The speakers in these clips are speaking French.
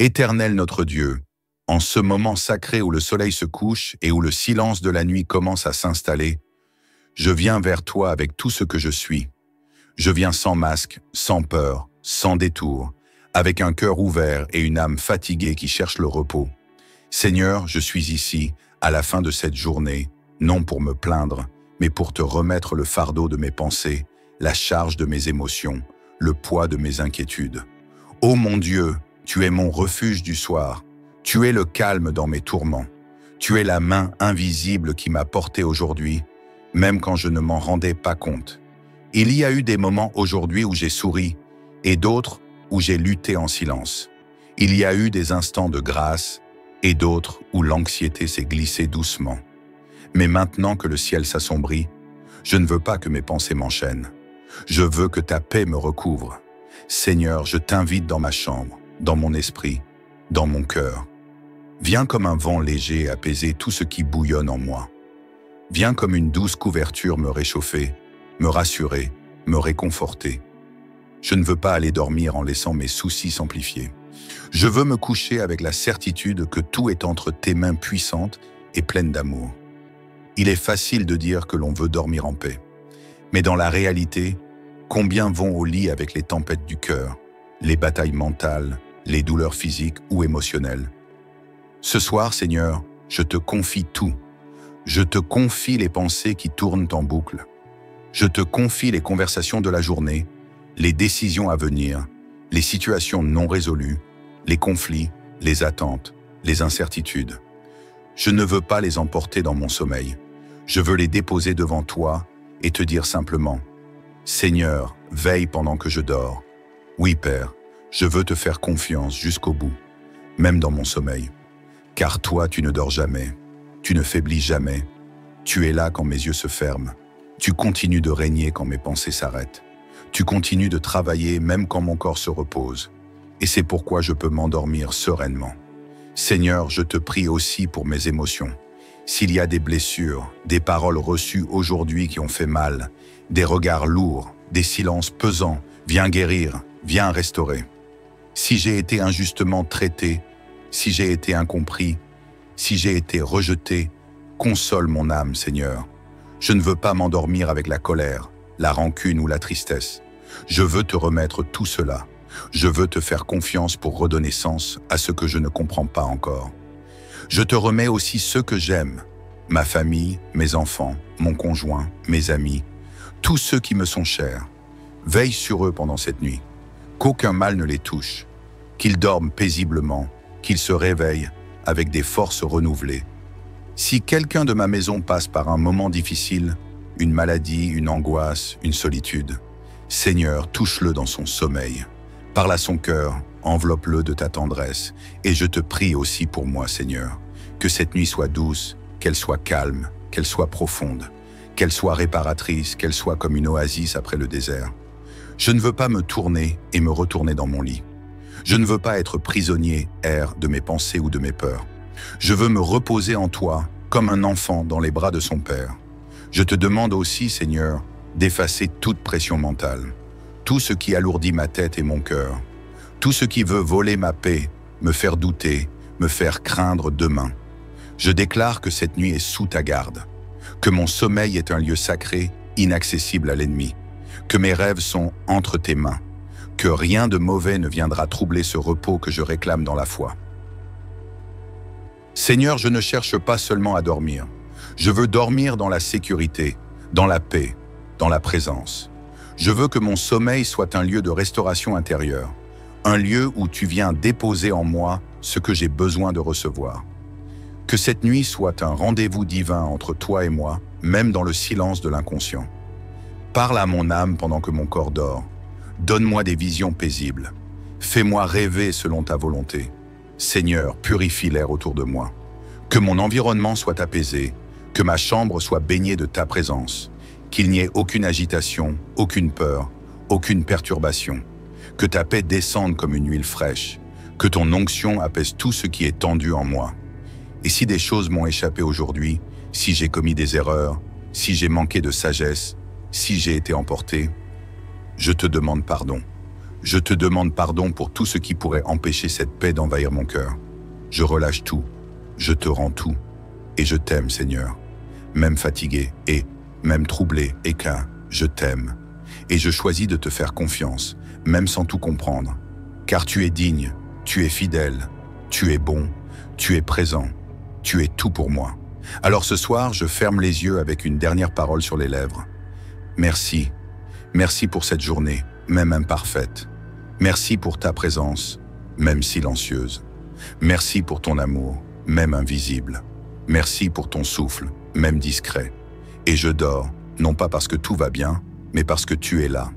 Éternel notre Dieu, en ce moment sacré où le soleil se couche et où le silence de la nuit commence à s'installer, je viens vers toi avec tout ce que je suis. Je viens sans masque, sans peur, sans détour, avec un cœur ouvert et une âme fatiguée qui cherche le repos. Seigneur, je suis ici, à la fin de cette journée, non pour me plaindre, mais pour te remettre le fardeau de mes pensées, la charge de mes émotions, le poids de mes inquiétudes. Ô mon Dieu, tu es mon refuge du soir, tu es le calme dans mes tourments, tu es la main invisible qui m'a porté aujourd'hui, même quand je ne m'en rendais pas compte. Il y a eu des moments aujourd'hui où j'ai souri, et d'autres où j'ai lutté en silence. Il y a eu des instants de grâce, et d'autres où l'anxiété s'est glissée doucement. Mais maintenant que le ciel s'assombrit, je ne veux pas que mes pensées m'enchaînent. Je veux que ta paix me recouvre. Seigneur, je t'invite dans ma chambre, dans mon esprit, dans mon cœur. Viens comme un vent léger apaiser tout ce qui bouillonne en moi. Viens comme une douce couverture me réchauffer, me rassurer, me réconforter. Je ne veux pas aller dormir en laissant mes soucis s'amplifier. Je veux me coucher avec la certitude que tout est entre tes mains puissantes et pleines d'amour. Il est facile de dire que l'on veut dormir en paix. Mais dans la réalité, combien vont au lit avec les tempêtes du cœur, les batailles mentales, les douleurs physiques ou émotionnelles? Ce soir, Seigneur, je te confie tout. Je te confie les pensées qui tournent en boucle. Je te confie les conversations de la journée, les décisions à venir, les situations non résolues, les conflits, les attentes, les incertitudes. Je ne veux pas les emporter dans mon sommeil. Je veux les déposer devant toi et te dire simplement « Seigneur, veille pendant que je dors. Oui, Père, je veux te faire confiance jusqu'au bout, même dans mon sommeil. Car toi, tu ne dors jamais, tu ne faiblis jamais. Tu es là quand mes yeux se ferment. Tu continues de régner quand mes pensées s'arrêtent. Tu continues de travailler même quand mon corps se repose. Et c'est pourquoi je peux m'endormir sereinement. Seigneur, je te prie aussi pour mes émotions. S'il y a des blessures, des paroles reçues aujourd'hui qui ont fait mal, des regards lourds, des silences pesants, viens guérir, viens restaurer. Si j'ai été injustement traité, si j'ai été incompris, si j'ai été rejeté, console mon âme, Seigneur. Je ne veux pas m'endormir avec la colère, la rancune ou la tristesse. Je veux te remettre tout cela. Je veux te faire confiance pour redonner sens à ce que je ne comprends pas encore. Je te remets aussi ceux que j'aime, ma famille, mes enfants, mon conjoint, mes amis, tous ceux qui me sont chers. Veille sur eux pendant cette nuit, qu'aucun mal ne les touche, qu'ils dorment paisiblement, qu'ils se réveillent avec des forces renouvelées. Si quelqu'un de ma maison passe par un moment difficile, une maladie, une angoisse, une solitude, Seigneur, touche-le dans son sommeil. Parle à son cœur, enveloppe-le de ta tendresse, et je te prie aussi pour moi, Seigneur, que cette nuit soit douce, qu'elle soit calme, qu'elle soit profonde, qu'elle soit réparatrice, qu'elle soit comme une oasis après le désert. Je ne veux pas me tourner et me retourner dans mon lit. Je ne veux pas être prisonnier, de mes pensées ou de mes peurs. Je veux me reposer en toi, comme un enfant dans les bras de son père. Je te demande aussi, Seigneur, d'effacer toute pression mentale, tout ce qui alourdit ma tête et mon cœur, tout ce qui veut voler ma paix, me faire douter, me faire craindre demain. Je déclare que cette nuit est sous ta garde, que mon sommeil est un lieu sacré, inaccessible à l'ennemi, que mes rêves sont entre tes mains, que rien de mauvais ne viendra troubler ce repos que je réclame dans la foi. Seigneur, je ne cherche pas seulement à dormir. Je veux dormir dans la sécurité, dans la paix, dans la présence. Je veux que mon sommeil soit un lieu de restauration intérieure, un lieu où tu viens déposer en moi ce que j'ai besoin de recevoir. Que cette nuit soit un rendez-vous divin entre toi et moi, même dans le silence de l'inconscient. Parle à mon âme pendant que mon corps dort. Donne-moi des visions paisibles. Fais-moi rêver selon ta volonté. Seigneur, purifie l'air autour de moi. Que mon environnement soit apaisé, que ma chambre soit baignée de ta présence, qu'il n'y ait aucune agitation, aucune peur, aucune perturbation. Que ta paix descende comme une huile fraîche, que ton onction apaise tout ce qui est tendu en moi. Et si des choses m'ont échappé aujourd'hui, si j'ai commis des erreurs, si j'ai manqué de sagesse, si j'ai été emporté, je te demande pardon. Je te demande pardon pour tout ce qui pourrait empêcher cette paix d'envahir mon cœur. Je relâche tout, je te rends tout, et je t'aime, Seigneur. Même fatigué et même troublé et qu'un je t'aime. Et je choisis de te faire confiance, même sans tout comprendre. Car tu es digne, tu es fidèle, tu es bon, tu es présent, tu es tout pour moi. Alors ce soir, je ferme les yeux avec une dernière parole sur les lèvres. Merci, merci pour cette journée, même imparfaite. Merci pour ta présence, même silencieuse. Merci pour ton amour, même invisible. Merci pour ton souffle, même discret. Et je dors, non pas parce que tout va bien, mais parce que tu es là.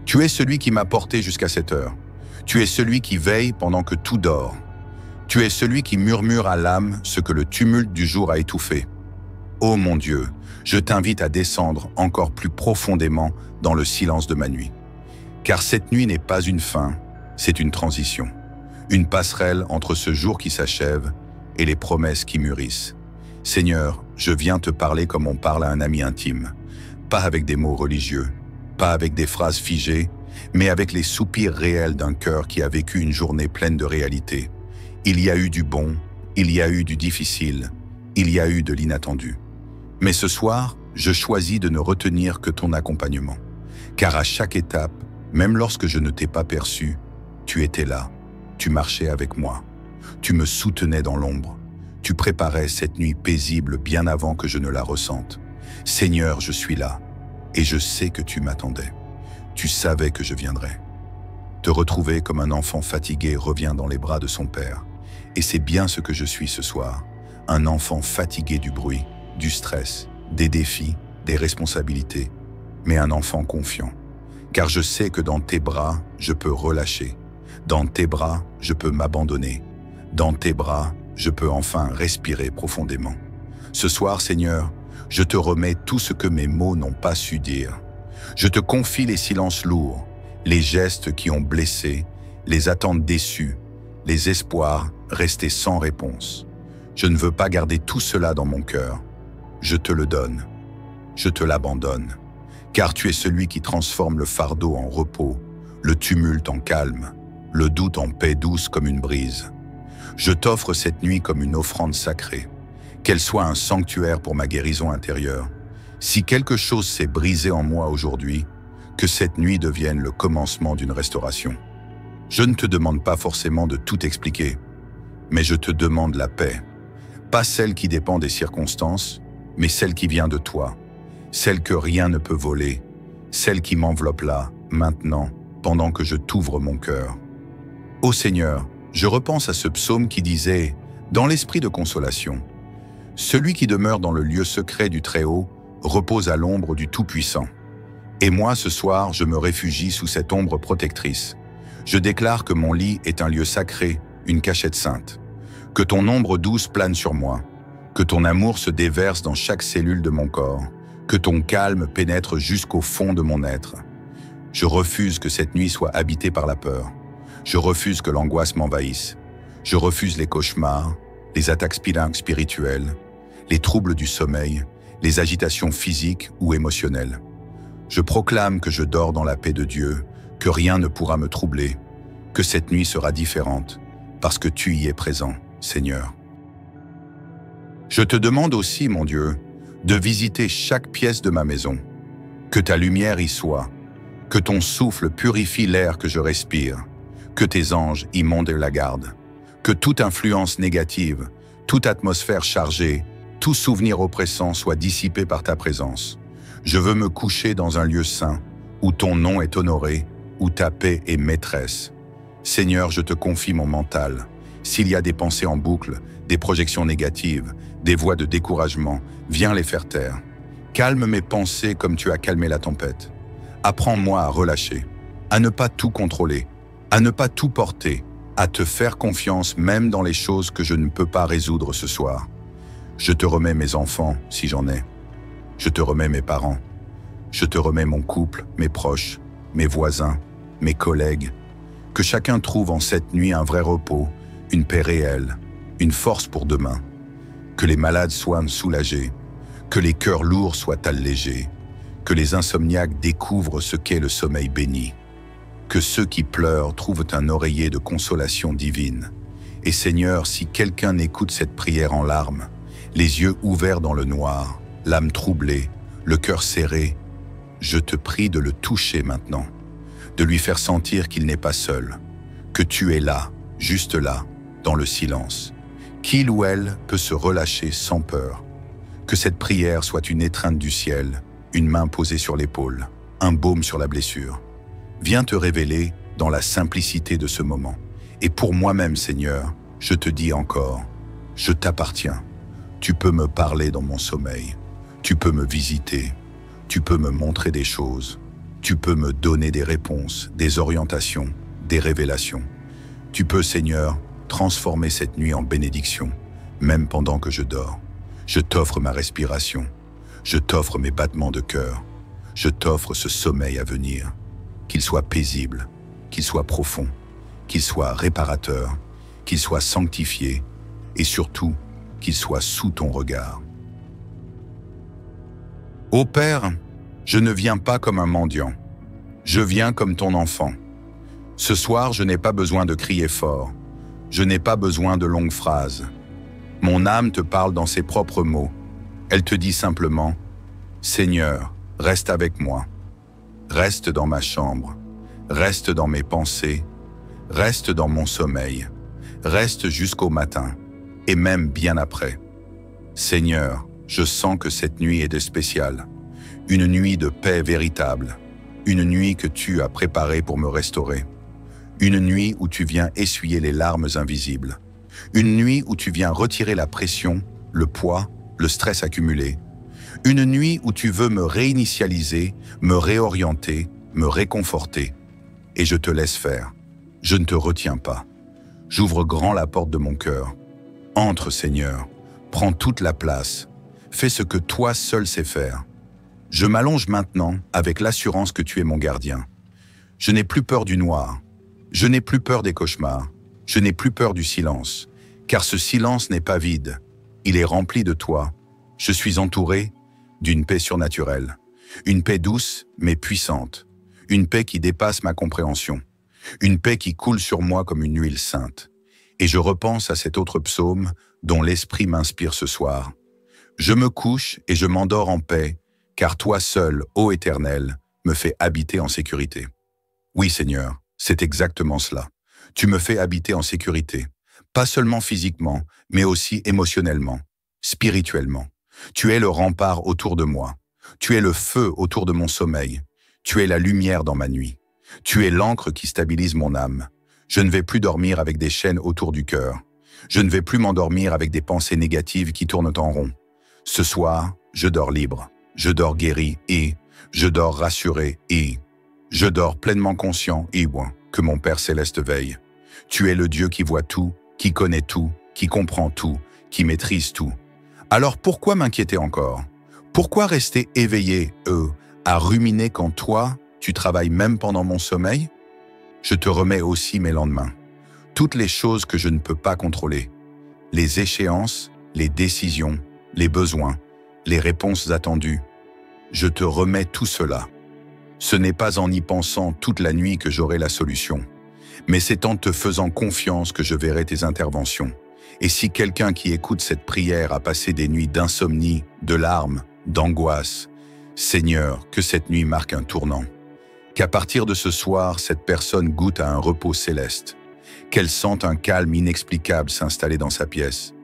Tu es celui qui m'a porté jusqu'à cette heure. Tu es celui qui veille pendant que tout dort. Tu es celui qui murmure à l'âme ce que le tumulte du jour a étouffé. Ô mon Dieu, je t'invite à descendre encore plus profondément dans le silence de ma nuit. Car cette nuit n'est pas une fin, c'est une transition. Une passerelle entre ce jour qui s'achève et les promesses qui mûrissent. Seigneur, je viens te parler comme on parle à un ami intime. Pas avec des mots religieux, pas avec des phrases figées, mais avec les soupirs réels d'un cœur qui a vécu une journée pleine de réalité. Il y a eu du bon, il y a eu du difficile, il y a eu de l'inattendu. Mais ce soir, je choisis de ne retenir que ton accompagnement. Car à chaque étape, même lorsque je ne t'ai pas perçu, tu étais là, tu marchais avec moi, tu me soutenais dans l'ombre, tu préparais cette nuit paisible bien avant que je ne la ressente. Seigneur, je suis là, et je sais que tu m'attendais. Tu savais que je viendrais. Te retrouver comme un enfant fatigué revient dans les bras de son père. Et c'est bien ce que je suis ce soir, un enfant fatigué du bruit, du stress, des défis, des responsabilités, mais un enfant confiant. Car je sais que dans tes bras, je peux relâcher. Dans tes bras, je peux m'abandonner. Dans tes bras, je peux enfin respirer profondément. Ce soir, Seigneur, je te remets tout ce que mes mots n'ont pas su dire. Je te confie les silences lourds, les gestes qui ont blessé, les attentes déçues, les espoirs restés sans réponse. Je ne veux pas garder tout cela dans mon cœur. Je te le donne. Je te l'abandonne. Car tu es celui qui transforme le fardeau en repos, le tumulte en calme, le doute en paix douce comme une brise. Je t'offre cette nuit comme une offrande sacrée, qu'elle soit un sanctuaire pour ma guérison intérieure. Si quelque chose s'est brisé en moi aujourd'hui, que cette nuit devienne le commencement d'une restauration. Je ne te demande pas forcément de tout expliquer, mais je te demande la paix. Pas celle qui dépend des circonstances, mais celle qui vient de toi. Celle que rien ne peut voler, celle qui m'enveloppe là, maintenant, pendant que je t'ouvre mon cœur. Ô Seigneur, je repense à ce psaume qui disait, dans l'esprit de consolation, « Celui qui demeure dans le lieu secret du Très-Haut repose à l'ombre du Tout-Puissant. » Et moi, ce soir, je me réfugie sous cette ombre protectrice. Je déclare que mon lit est un lieu sacré, une cachette sainte. Que ton ombre douce plane sur moi. Que ton amour se déverse dans chaque cellule de mon corps. Que ton calme pénètre jusqu'au fond de mon être. Je refuse que cette nuit soit habitée par la peur. Je refuse que l'angoisse m'envahisse. Je refuse les cauchemars, les attaques spirituelles, les troubles du sommeil, les agitations physiques ou émotionnelles. Je proclame que je dors dans la paix de Dieu, que rien ne pourra me troubler, que cette nuit sera différente, parce que tu y es présent, Seigneur. Je te demande aussi, mon Dieu, de visiter chaque pièce de ma maison, que ta lumière y soit, que ton souffle purifie l'air que je respire, que tes anges y montent la garde, que toute influence négative, toute atmosphère chargée, tout souvenir oppressant soit dissipé par ta présence. Je veux me coucher dans un lieu saint, où ton nom est honoré, où ta paix est maîtresse. Seigneur, je te confie mon mental. S'il y a des pensées en boucle, des projections négatives, des voix de découragement, viens les faire taire. Calme mes pensées comme tu as calmé la tempête. Apprends-moi à relâcher, à ne pas tout contrôler, à ne pas tout porter, à te faire confiance même dans les choses que je ne peux pas résoudre ce soir. Je te remets mes enfants, si j'en ai. Je te remets mes parents. Je te remets mon couple, mes proches, mes voisins, mes collègues. Que chacun trouve en cette nuit un vrai repos, une paix réelle, une force pour demain. Que les malades soient soulagés, que les cœurs lourds soient allégés, que les insomniaques découvrent ce qu'est le sommeil béni. Que ceux qui pleurent trouvent un oreiller de consolation divine. Et Seigneur, si quelqu'un écoute cette prière en larmes, les yeux ouverts dans le noir, l'âme troublée, le cœur serré, je te prie de le toucher maintenant, de lui faire sentir qu'il n'est pas seul, que tu es là, juste là, dans le silence. Qu'il ou elle peut se relâcher sans peur. Que cette prière soit une étreinte du ciel, une main posée sur l'épaule, un baume sur la blessure. Viens te révéler dans la simplicité de ce moment. Et pour moi-même, Seigneur, je te dis encore, je t'appartiens. Tu peux me parler dans mon sommeil. Tu peux me visiter. Tu peux me montrer des choses. Tu peux me donner des réponses, des orientations, des révélations. Tu peux, Seigneur, transformer cette nuit en bénédiction, même pendant que je dors. Je t'offre ma respiration. Je t'offre mes battements de cœur. Je t'offre ce sommeil à venir. Qu'il soit paisible, qu'il soit profond, qu'il soit réparateur, qu'il soit sanctifié et surtout qu'il soit sous ton regard. Ô Père, je ne viens pas comme un mendiant, je viens comme ton enfant. Ce soir, je n'ai pas besoin de crier fort, je n'ai pas besoin de longues phrases. Mon âme te parle dans ses propres mots. Elle te dit simplement, « Seigneur, reste avec moi. Reste dans ma chambre, reste dans mes pensées, reste dans mon sommeil, reste jusqu'au matin, et même bien après. Seigneur, je sens que cette nuit est de spécial, une nuit de paix véritable, une nuit que tu as préparée pour me restaurer, une nuit où tu viens essuyer les larmes invisibles, une nuit où tu viens retirer la pression, le poids, le stress accumulé, une nuit où tu veux me réinitialiser, me réorienter, me réconforter. Et je te laisse faire. Je ne te retiens pas. J'ouvre grand la porte de mon cœur. Entre, Seigneur. Prends toute la place. Fais ce que toi seul sais faire. Je m'allonge maintenant avec l'assurance que tu es mon gardien. Je n'ai plus peur du noir. Je n'ai plus peur des cauchemars. Je n'ai plus peur du silence. Car ce silence n'est pas vide. Il est rempli de toi. Je suis entouré d'une paix surnaturelle, une paix douce mais puissante, une paix qui dépasse ma compréhension, une paix qui coule sur moi comme une huile sainte. Et je repense à cet autre psaume dont l'Esprit m'inspire ce soir. Je me couche et je m'endors en paix, car toi seul, ô Éternel, me fais habiter en sécurité. Oui, Seigneur, c'est exactement cela. Tu me fais habiter en sécurité, pas seulement physiquement, mais aussi émotionnellement, spirituellement. Tu es le rempart autour de moi. Tu es le feu autour de mon sommeil. Tu es la lumière dans ma nuit. Tu es l'encre qui stabilise mon âme. Je ne vais plus dormir avec des chaînes autour du cœur. Je ne vais plus m'endormir avec des pensées négatives qui tournent en rond. Ce soir, je dors libre. Je dors guéri et je dors rassuré et je dors pleinement conscient et que mon Père Céleste veille. Tu es le Dieu qui voit tout, qui connaît tout, qui comprend tout, qui maîtrise tout. Alors pourquoi m'inquiéter encore? Pourquoi rester éveillé, à ruminer quand toi, tu travailles même pendant mon sommeil? Je te remets aussi mes lendemains. Toutes les choses que je ne peux pas contrôler. Les échéances, les décisions, les besoins, les réponses attendues. Je te remets tout cela. Ce n'est pas en y pensant toute la nuit que j'aurai la solution, mais c'est en te faisant confiance que je verrai tes interventions. Et si quelqu'un qui écoute cette prière a passé des nuits d'insomnie, de larmes, d'angoisse, Seigneur, que cette nuit marque un tournant. Qu'à partir de ce soir, cette personne goûte à un repos céleste. Qu'elle sente un calme inexplicable s'installer dans sa pièce.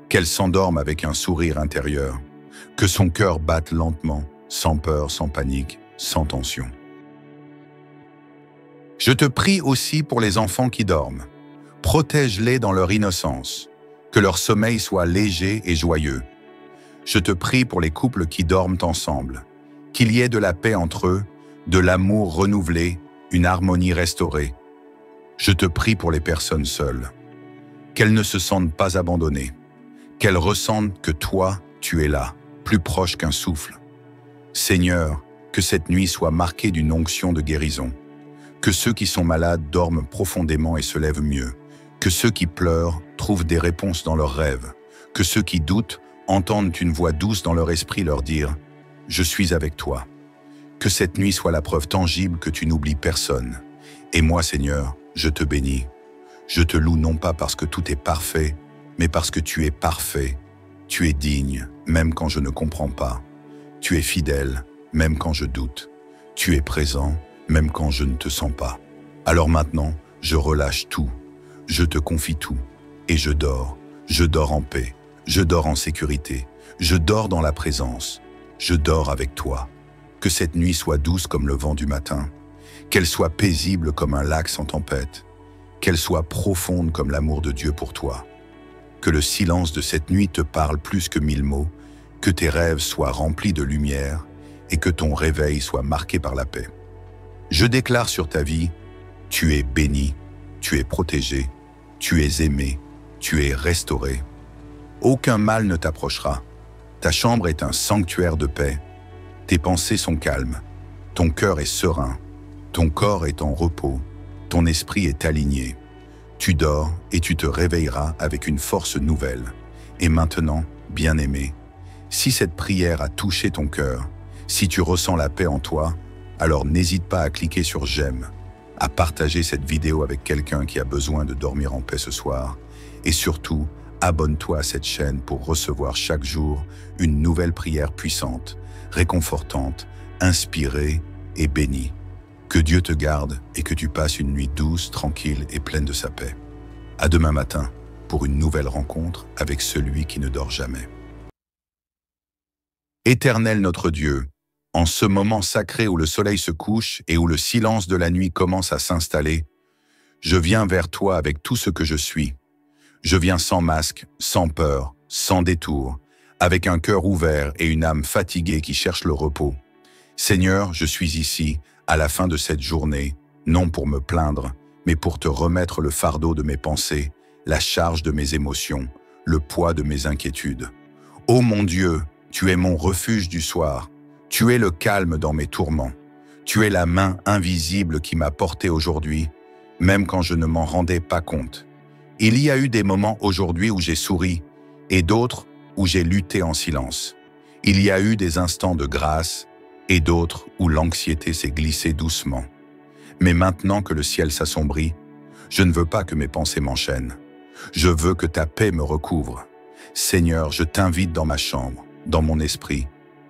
Qu'elle s'endorme avec un sourire intérieur. Que son cœur batte lentement, sans peur, sans panique, sans tension. Je te prie aussi pour les enfants qui dorment. Protège-les dans leur innocence. Que leur sommeil soit léger et joyeux. Je te prie pour les couples qui dorment ensemble. Qu'il y ait de la paix entre eux, de l'amour renouvelé, une harmonie restaurée. Je te prie pour les personnes seules. Qu'elles ne se sentent pas abandonnées. Qu'elles ressentent que toi, tu es là, plus proche qu'un souffle. Seigneur, que cette nuit soit marquée d'une onction de guérison. Que ceux qui sont malades dorment profondément et se lèvent mieux. Que ceux qui pleurent trouvent des réponses dans leurs rêves. Que ceux qui doutent entendent une voix douce dans leur esprit leur dire « Je suis avec toi ». Que cette nuit soit la preuve tangible que tu n'oublies personne Et moi, Seigneur, je te bénis. Je te loue non pas parce que tout est parfait, mais parce que tu es parfait. Tu es digne, même quand je ne comprends pas. Tu es fidèle, même quand je doute. Tu es présent, même quand je ne te sens pas. Alors maintenant, je relâche tout. Je te confie tout. Et je dors. Je dors en paix. Je dors en sécurité. Je dors dans la présence. Je dors avec toi. Que cette nuit soit douce comme le vent du matin. Qu'elle soit paisible comme un lac sans tempête. Qu'elle soit profonde comme l'amour de Dieu pour toi. Que le silence de cette nuit te parle plus que 1000 mots. Que tes rêves soient remplis de lumière et que ton réveil soit marqué par la paix. Je déclare sur ta vie, tu es béni, tu es protégé, tu es aimé, tu es restauré. Aucun mal ne t'approchera. Ta chambre est un sanctuaire de paix. Tes pensées sont calmes. Ton cœur est serein. Ton corps est en repos. Ton esprit est aligné. Tu dors et tu te réveilleras avec une force nouvelle. Et maintenant, bien-aimé, si cette prière a touché ton cœur, si tu ressens la paix en toi, alors n'hésite pas à cliquer sur j'aime, à partager cette vidéo avec quelqu'un qui a besoin de dormir en paix ce soir. Et surtout, abonne-toi à cette chaîne pour recevoir chaque jour une nouvelle prière puissante, réconfortante, inspirée et bénie. Que Dieu te garde et que tu passes une nuit douce, tranquille et pleine de sa paix. À demain matin pour une nouvelle rencontre avec celui qui ne dort jamais. Éternel notre Dieu, en ce moment sacré où le soleil se couche et où le silence de la nuit commence à s'installer, je viens vers toi avec tout ce que je suis. Je viens sans masque, sans peur, sans détour, avec un cœur ouvert et une âme fatiguée qui cherche le repos. Seigneur, je suis ici, à la fin de cette journée, non pour me plaindre, mais pour te remettre le fardeau de mes pensées, la charge de mes émotions, le poids de mes inquiétudes. Ô mon Dieu, tu es mon refuge du soir, tu es le calme dans mes tourments, tu es la main invisible qui m'a porté aujourd'hui, même quand je ne m'en rendais pas compte. Il y a eu des moments aujourd'hui où j'ai souri, et d'autres où j'ai lutté en silence. Il y a eu des instants de grâce, et d'autres où l'anxiété s'est glissée doucement. Mais maintenant que le ciel s'assombrit, je ne veux pas que mes pensées m'enchaînent. Je veux que ta paix me recouvre. Seigneur, je t'invite dans ma chambre, dans mon esprit,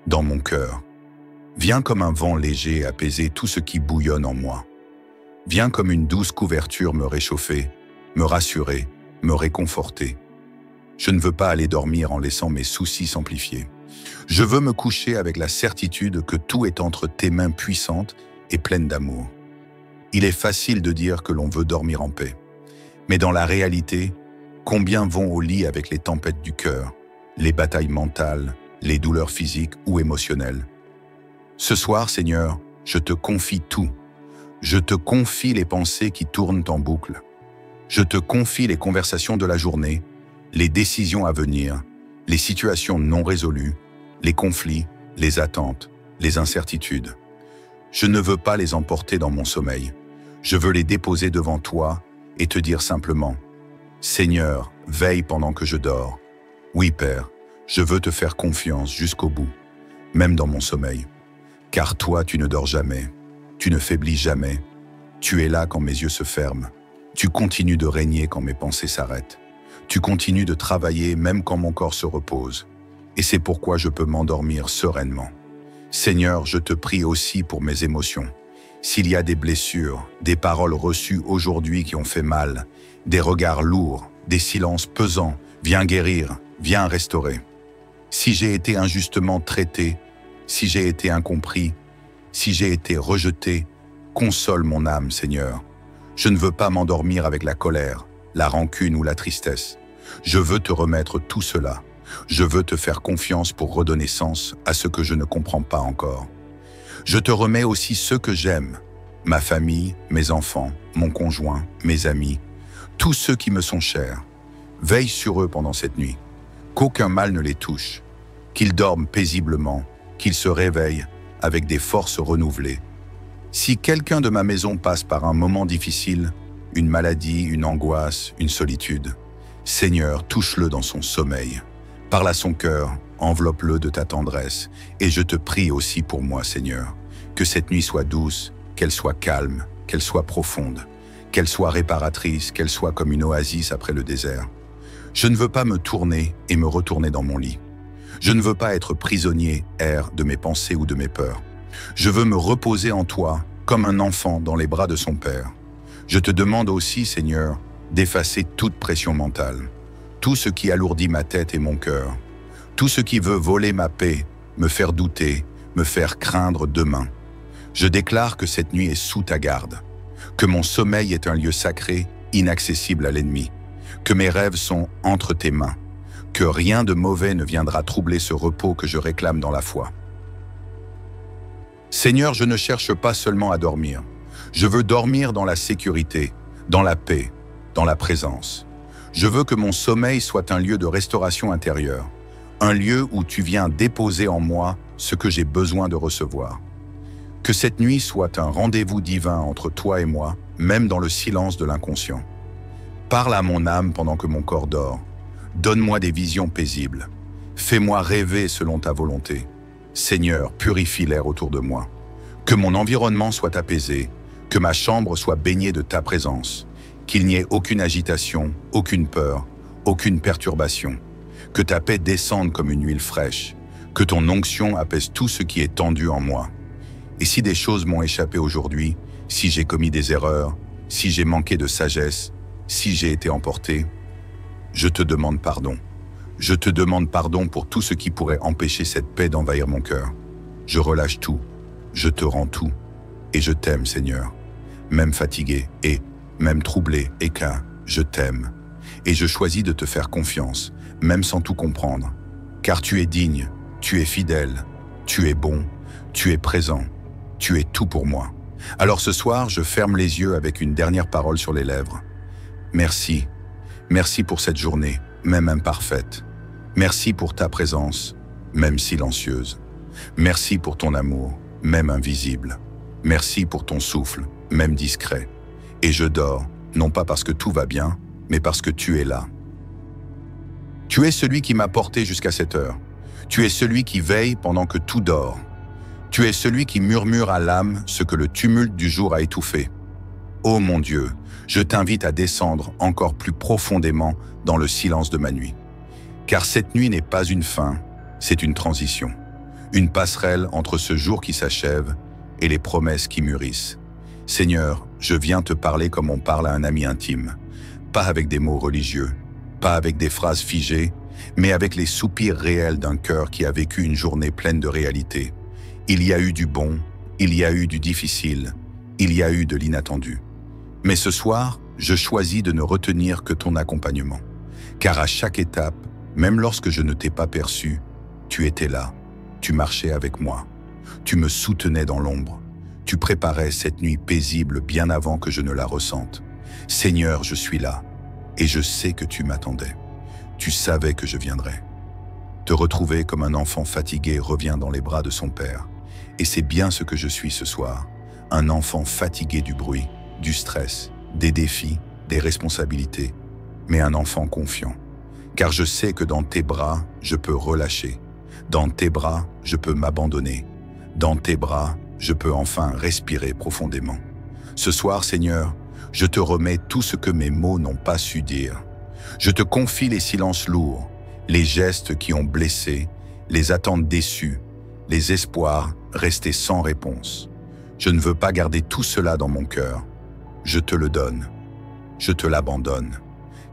dans mon cœur. Viens comme un vent léger apaiser tout ce qui bouillonne en moi. Viens comme une douce couverture me réchauffer, me rassurer, me réconforter. Je ne veux pas aller dormir en laissant mes soucis s'amplifier. Je veux me coucher avec la certitude que tout est entre tes mains puissantes et pleines d'amour. Il est facile de dire que l'on veut dormir en paix. Mais dans la réalité, combien vont au lit avec les tempêtes du cœur, les batailles mentales, les douleurs physiques ou émotionnelles? Ce soir, Seigneur, je te confie tout. Je te confie les pensées qui tournent en boucle. Je te confie les conversations de la journée, les décisions à venir, les situations non résolues, les conflits, les attentes, les incertitudes. Je ne veux pas les emporter dans mon sommeil. Je veux les déposer devant toi et te dire simplement, Seigneur, veille pendant que je dors. Oui, Père, je veux te faire confiance jusqu'au bout, même dans mon sommeil. Car toi, tu ne dors jamais, tu ne faiblis jamais. Tu es là quand mes yeux se ferment. Tu continues de régner quand mes pensées s'arrêtent. Tu continues de travailler même quand mon corps se repose. Et c'est pourquoi je peux m'endormir sereinement. Seigneur, je te prie aussi pour mes émotions. S'il y a des blessures, des paroles reçues aujourd'hui qui ont fait mal, des regards lourds, des silences pesants, viens guérir, viens restaurer. Si j'ai été injustement traité, si j'ai été incompris, si j'ai été rejeté, console mon âme, Seigneur. Je ne veux pas m'endormir avec la colère, la rancune ou la tristesse. Je veux te remettre tout cela. Je veux te faire confiance pour redonner sens à ce que je ne comprends pas encore. Je te remets aussi ceux que j'aime, ma famille, mes enfants, mon conjoint, mes amis, tous ceux qui me sont chers. Veille sur eux pendant cette nuit, qu'aucun mal ne les touche, qu'ils dorment paisiblement, qu'ils se réveillent avec des forces renouvelées. Si quelqu'un de ma maison passe par un moment difficile, une maladie, une angoisse, une solitude, Seigneur, touche-le dans son sommeil. Parle à son cœur, enveloppe-le de ta tendresse, et je te prie aussi pour moi, Seigneur, que cette nuit soit douce, qu'elle soit calme, qu'elle soit profonde, qu'elle soit réparatrice, qu'elle soit comme une oasis après le désert. Je ne veux pas me tourner et me retourner dans mon lit. Je ne veux pas être prisonnier, de mes pensées ou de mes peurs. Je veux me reposer en toi, comme un enfant dans les bras de son père. Je te demande aussi, Seigneur, d'effacer toute pression mentale, tout ce qui alourdit ma tête et mon cœur, tout ce qui veut voler ma paix, me faire douter, me faire craindre demain. Je déclare que cette nuit est sous ta garde, que mon sommeil est un lieu sacré, inaccessible à l'ennemi, que mes rêves sont entre tes mains, que rien de mauvais ne viendra troubler ce repos que je réclame dans la foi. Seigneur, je ne cherche pas seulement à dormir. Je veux dormir dans la sécurité, dans la paix, dans la présence. Je veux que mon sommeil soit un lieu de restauration intérieure, un lieu où tu viens déposer en moi ce que j'ai besoin de recevoir. Que cette nuit soit un rendez-vous divin entre toi et moi, même dans le silence de l'inconscient. Parle à mon âme pendant que mon corps dort. Donne-moi des visions paisibles. Fais-moi rêver selon ta volonté. Seigneur, purifie l'air autour de moi. Que mon environnement soit apaisé, que ma chambre soit baignée de ta présence, qu'il n'y ait aucune agitation, aucune peur, aucune perturbation. Que ta paix descende comme une huile fraîche, que ton onction apaise tout ce qui est tendu en moi. Et si des choses m'ont échappé aujourd'hui, si j'ai commis des erreurs, si j'ai manqué de sagesse, si j'ai été emporté, je te demande pardon. Je te demande pardon pour tout ce qui pourrait empêcher cette paix d'envahir mon cœur. Je relâche tout, je te rends tout, et je t'aime, Seigneur. Même fatigué et même troublé et qu'un je t'aime. Et je choisis de te faire confiance, même sans tout comprendre. Car tu es digne, tu es fidèle, tu es bon, tu es présent, tu es tout pour moi. Alors ce soir, je ferme les yeux avec une dernière parole sur les lèvres. Merci, merci pour cette journée, même imparfaite. Merci pour ta présence, même silencieuse. Merci pour ton amour, même invisible. Merci pour ton souffle, même discret. Et je dors, non pas parce que tout va bien, mais parce que tu es là. Tu es celui qui m'a porté jusqu'à cette heure. Tu es celui qui veille pendant que tout dort. Tu es celui qui murmure à l'âme ce que le tumulte du jour a étouffé. Ô mon Dieu, je t'invite à descendre encore plus profondément dans le silence de ma nuit. Car cette nuit n'est pas une fin, c'est une transition. Une passerelle entre ce jour qui s'achève et les promesses qui mûrissent. Seigneur, je viens te parler comme on parle à un ami intime. Pas avec des mots religieux, pas avec des phrases figées, mais avec les soupirs réels d'un cœur qui a vécu une journée pleine de réalité. Il y a eu du bon, il y a eu du difficile, il y a eu de l'inattendu. Mais ce soir, je choisis de ne retenir que ton accompagnement. Car à chaque étape, même lorsque je ne t'ai pas perçu, tu étais là, tu marchais avec moi, tu me soutenais dans l'ombre, tu préparais cette nuit paisible bien avant que je ne la ressente. Seigneur, je suis là, et je sais que tu m'attendais. Tu savais que je viendrais. Te retrouver comme un enfant fatigué revient dans les bras de son père. Et c'est bien ce que je suis ce soir, un enfant fatigué du bruit, du stress, des défis, des responsabilités, mais un enfant confiant. Car je sais que dans tes bras, je peux relâcher. Dans tes bras, je peux m'abandonner. Dans tes bras, je peux enfin respirer profondément. Ce soir, Seigneur, je te remets tout ce que mes mots n'ont pas su dire. Je te confie les silences lourds, les gestes qui ont blessé, les attentes déçues, les espoirs restés sans réponse. Je ne veux pas garder tout cela dans mon cœur. Je te le donne. Je te l'abandonne.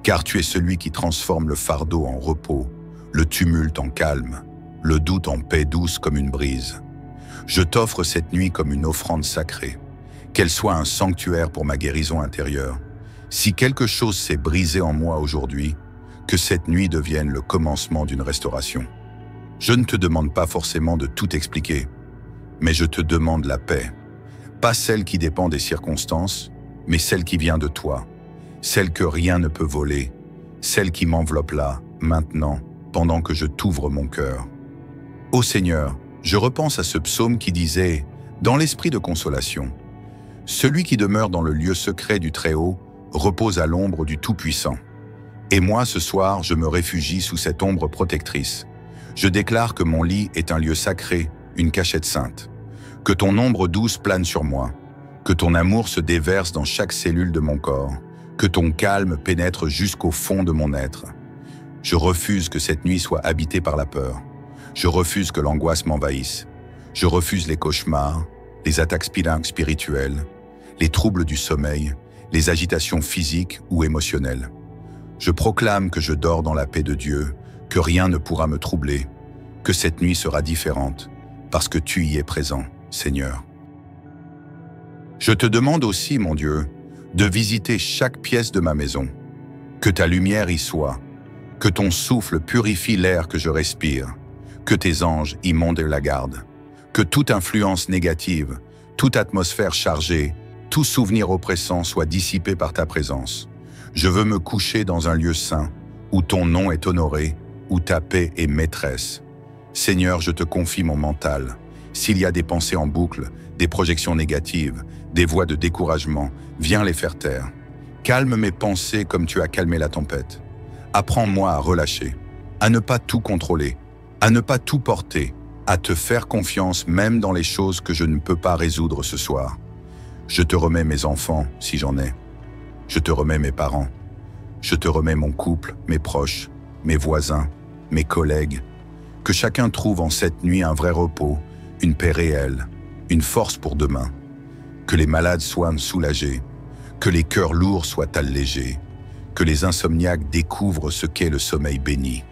Car tu es celui qui transforme le fardeau en repos, le tumulte en calme, le doute en paix douce comme une brise. Je t'offre cette nuit comme une offrande sacrée, qu'elle soit un sanctuaire pour ma guérison intérieure. Si quelque chose s'est brisé en moi aujourd'hui, que cette nuit devienne le commencement d'une restauration. Je ne te demande pas forcément de tout expliquer, mais je te demande la paix. Pas celle qui dépend des circonstances, mais celle qui vient de toi. Celle que rien ne peut voler, celle qui m'enveloppe là, maintenant, pendant que je t'ouvre mon cœur. Ô Seigneur, je repense à ce psaume qui disait, dans l'esprit de consolation, « Celui qui demeure dans le lieu secret du Très-Haut repose à l'ombre du Tout-Puissant. » Et moi, ce soir, je me réfugie sous cette ombre protectrice. Je déclare que mon lit est un lieu sacré, une cachette sainte. Que ton ombre douce plane sur moi. Que ton amour se déverse dans chaque cellule de mon corps, que ton calme pénètre jusqu'au fond de mon être. Je refuse que cette nuit soit habitée par la peur. Je refuse que l'angoisse m'envahisse. Je refuse les cauchemars, les attaques spirituelles, les troubles du sommeil, les agitations physiques ou émotionnelles. Je proclame que je dors dans la paix de Dieu, que rien ne pourra me troubler, que cette nuit sera différente, parce que tu y es présent, Seigneur. Je te demande aussi, mon Dieu, de visiter chaque pièce de ma maison, que ta lumière y soit, que ton souffle purifie l'air que je respire, que tes anges y montent la garde, que toute influence négative, toute atmosphère chargée, tout souvenir oppressant soit dissipé par ta présence. Je veux me coucher dans un lieu saint, où ton nom est honoré, où ta paix est maîtresse. Seigneur, je te confie mon mental. S'il y a des pensées en boucle, des projections négatives, des voix de découragement, viens les faire taire. Calme mes pensées comme tu as calmé la tempête. Apprends-moi à relâcher, à ne pas tout contrôler, à ne pas tout porter, à te faire confiance même dans les choses que je ne peux pas résoudre ce soir. Je te remets mes enfants, si j'en ai. Je te remets mes parents. Je te remets mon couple, mes proches, mes voisins, mes collègues. Que chacun trouve en cette nuit un vrai repos, une paix réelle, une force pour demain. Que les malades soient soulagés, que les cœurs lourds soient allégés, que les insomniaques découvrent ce qu'est le sommeil béni,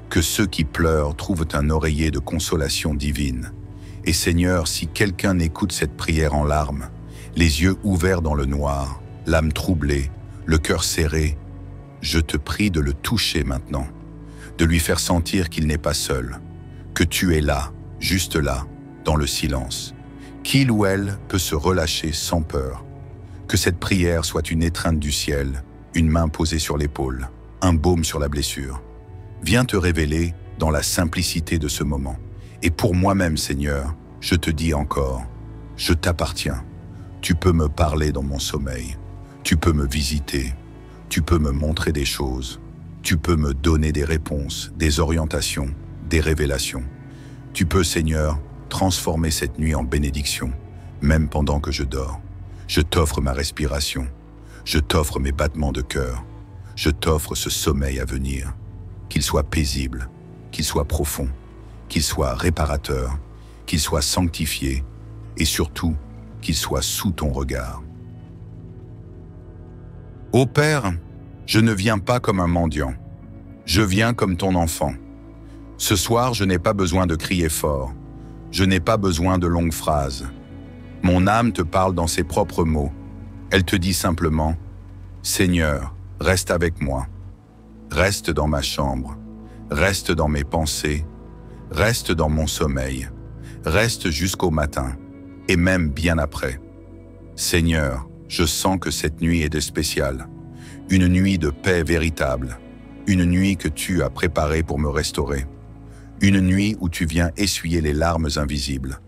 que ceux qui pleurent trouvent un oreiller de consolation divine. Et Seigneur, si quelqu'un écoute cette prière en larmes, les yeux ouverts dans le noir, l'âme troublée, le cœur serré, je te prie de le toucher maintenant, de lui faire sentir qu'il n'est pas seul, que tu es là, juste là, dans le silence, qu'il ou elle peut se relâcher sans peur. Que cette prière soit une étreinte du ciel, une main posée sur l'épaule, un baume sur la blessure. Viens te révéler dans la simplicité de ce moment. Et pour moi-même, Seigneur, je te dis encore, je t'appartiens. Tu peux me parler dans mon sommeil, tu peux me visiter, tu peux me montrer des choses, tu peux me donner des réponses, des orientations, des révélations. Tu peux, Seigneur, transformer cette nuit en bénédiction, même pendant que je dors. Je t'offre ma respiration, je t'offre mes battements de cœur, je t'offre ce sommeil à venir, qu'il soit paisible, qu'il soit profond, qu'il soit réparateur, qu'il soit sanctifié et surtout qu'il soit sous ton regard. Ô Père, je ne viens pas comme un mendiant, je viens comme ton enfant. Ce soir, je n'ai pas besoin de crier fort, je n'ai pas besoin de longues phrases. Mon âme te parle dans ses propres mots. Elle te dit simplement, « Seigneur, reste avec moi. Reste dans ma chambre. Reste dans mes pensées. Reste dans mon sommeil. Reste jusqu'au matin, et même bien après. Seigneur, je sens que cette nuit est de spécial. Une nuit de paix véritable. Une nuit que tu as préparée pour me restaurer. Une nuit où tu viens essuyer les larmes invisibles.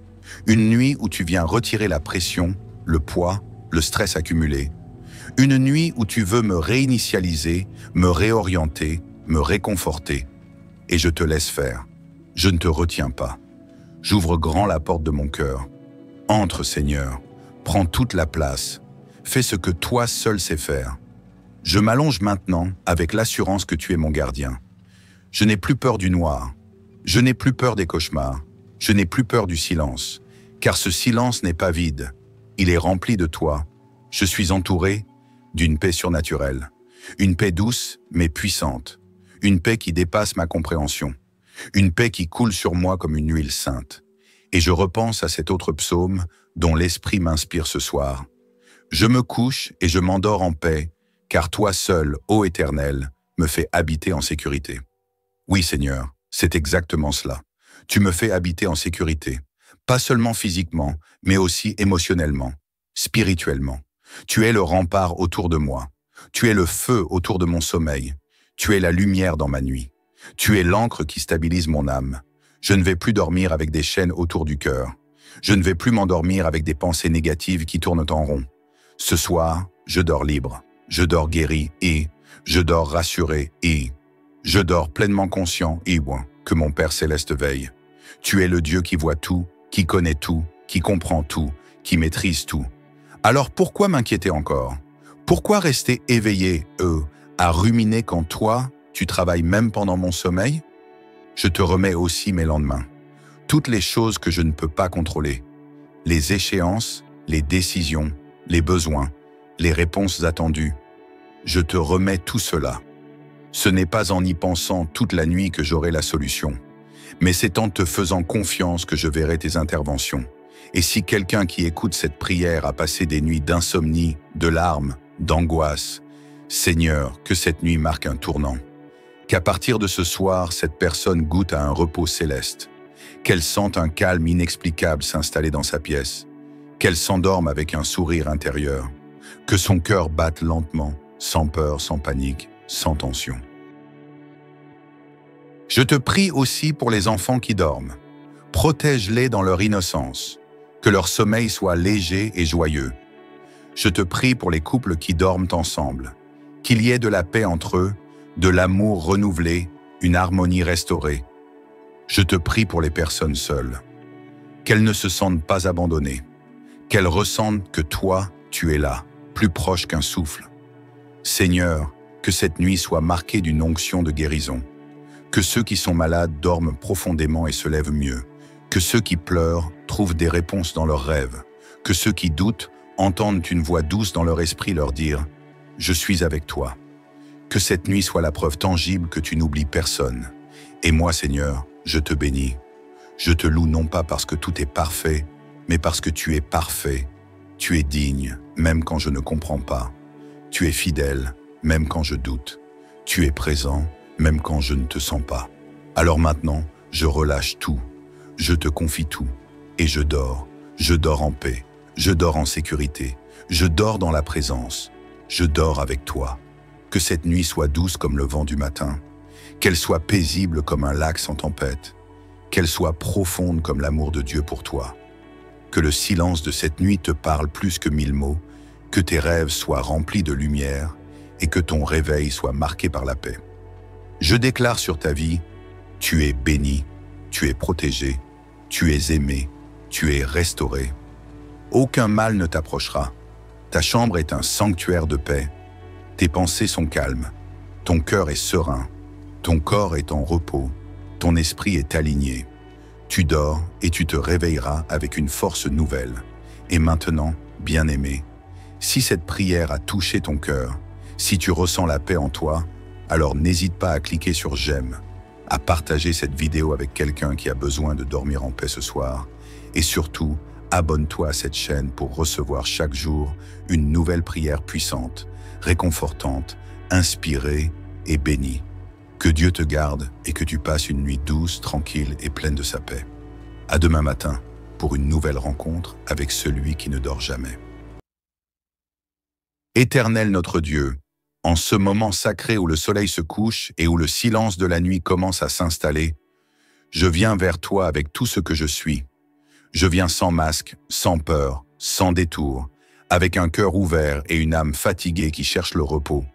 Une nuit où tu viens retirer la pression, le poids, le stress accumulé. Une nuit où tu veux me réinitialiser, me réorienter, me réconforter. Et je te laisse faire. Je ne te retiens pas. J'ouvre grand la porte de mon cœur. Entre, Seigneur. Prends toute la place. Fais ce que toi seul sais faire. Je m'allonge maintenant avec l'assurance que tu es mon gardien. Je n'ai plus peur du noir. Je n'ai plus peur des cauchemars. Je n'ai plus peur du silence, car ce silence n'est pas vide. Il est rempli de toi. Je suis entouré d'une paix surnaturelle. Une paix douce, mais puissante. Une paix qui dépasse ma compréhension. Une paix qui coule sur moi comme une huile sainte. Et je repense à cet autre psaume dont l'Esprit m'inspire ce soir. Je me couche et je m'endors en paix, car toi seul, ô Éternel, me fais habiter en sécurité. Oui, Seigneur, c'est exactement cela. Tu me fais habiter en sécurité, pas seulement physiquement, mais aussi émotionnellement, spirituellement. Tu es le rempart autour de moi. Tu es le feu autour de mon sommeil. Tu es la lumière dans ma nuit. Tu es l'encre qui stabilise mon âme. Je ne vais plus dormir avec des chaînes autour du cœur. Je ne vais plus m'endormir avec des pensées négatives qui tournent en rond. Ce soir, je dors libre, je dors guéri et je dors rassuré et je dors pleinement conscient et que mon Père Céleste veille. Tu es le Dieu qui voit tout, qui connaît tout, qui comprend tout, qui maîtrise tout. Alors pourquoi m'inquiéter encore? Pourquoi rester éveillé, à ruminer quand toi, tu travailles même pendant mon sommeil? Je te remets aussi mes lendemains. Toutes les choses que je ne peux pas contrôler. Les échéances, les décisions, les besoins, les réponses attendues. Je te remets tout cela. Ce n'est pas en y pensant toute la nuit que j'aurai la solution, mais c'est en te faisant confiance que je verrai tes interventions. Et si quelqu'un qui écoute cette prière a passé des nuits d'insomnie, de larmes, d'angoisse, Seigneur, que cette nuit marque un tournant. Qu'à partir de ce soir, cette personne goûte à un repos céleste. Qu'elle sente un calme inexplicable s'installer dans sa pièce. Qu'elle s'endorme avec un sourire intérieur. Que son cœur batte lentement, sans peur, sans panique, sans tension. Je te prie aussi pour les enfants qui dorment. Protège-les dans leur innocence. Que leur sommeil soit léger et joyeux. Je te prie pour les couples qui dorment ensemble. Qu'il y ait de la paix entre eux, de l'amour renouvelé, une harmonie restaurée. Je te prie pour les personnes seules. Qu'elles ne se sentent pas abandonnées. Qu'elles ressentent que toi, tu es là, plus proche qu'un souffle. Seigneur, que cette nuit soit marquée d'une onction de guérison. Que ceux qui sont malades dorment profondément et se lèvent mieux. Que ceux qui pleurent trouvent des réponses dans leurs rêves. Que ceux qui doutent entendent une voix douce dans leur esprit leur dire « Je suis avec toi ». Que cette nuit soit la preuve tangible que tu n'oublies personne. Et moi, Seigneur, je te bénis. Je te loue non pas parce que tout est parfait, mais parce que tu es parfait. Tu es digne, même quand je ne comprends pas. Tu es fidèle, même quand je doute. Tu es présent, même quand je ne te sens pas. Alors maintenant, je relâche tout. Je te confie tout. Et je dors. Je dors en paix. Je dors en sécurité. Je dors dans la présence. Je dors avec toi. Que cette nuit soit douce comme le vent du matin. Qu'elle soit paisible comme un lac sans tempête. Qu'elle soit profonde comme l'amour de Dieu pour toi. Que le silence de cette nuit te parle plus que 1000 mots. Que tes rêves soient remplis de lumière et que ton réveil soit marqué par la paix. Je déclare sur ta vie, tu es béni, tu es protégé, tu es aimé, tu es restauré. Aucun mal ne t'approchera. Ta chambre est un sanctuaire de paix. Tes pensées sont calmes, ton cœur est serein, ton corps est en repos, ton esprit est aligné. Tu dors et tu te réveilleras avec une force nouvelle. Et maintenant, bien-aimé, si cette prière a touché ton cœur, si tu ressens la paix en toi, alors n'hésite pas à cliquer sur j'aime, à partager cette vidéo avec quelqu'un qui a besoin de dormir en paix ce soir, et surtout, abonne-toi à cette chaîne pour recevoir chaque jour une nouvelle prière puissante, réconfortante, inspirée et bénie. Que Dieu te garde et que tu passes une nuit douce, tranquille et pleine de sa paix. À demain matin pour une nouvelle rencontre avec celui qui ne dort jamais. Éternel notre Dieu, en ce moment sacré où le soleil se couche et où le silence de la nuit commence à s'installer, je viens vers toi avec tout ce que je suis. Je viens sans masque, sans peur, sans détour, avec un cœur ouvert et une âme fatiguée qui cherche le repos.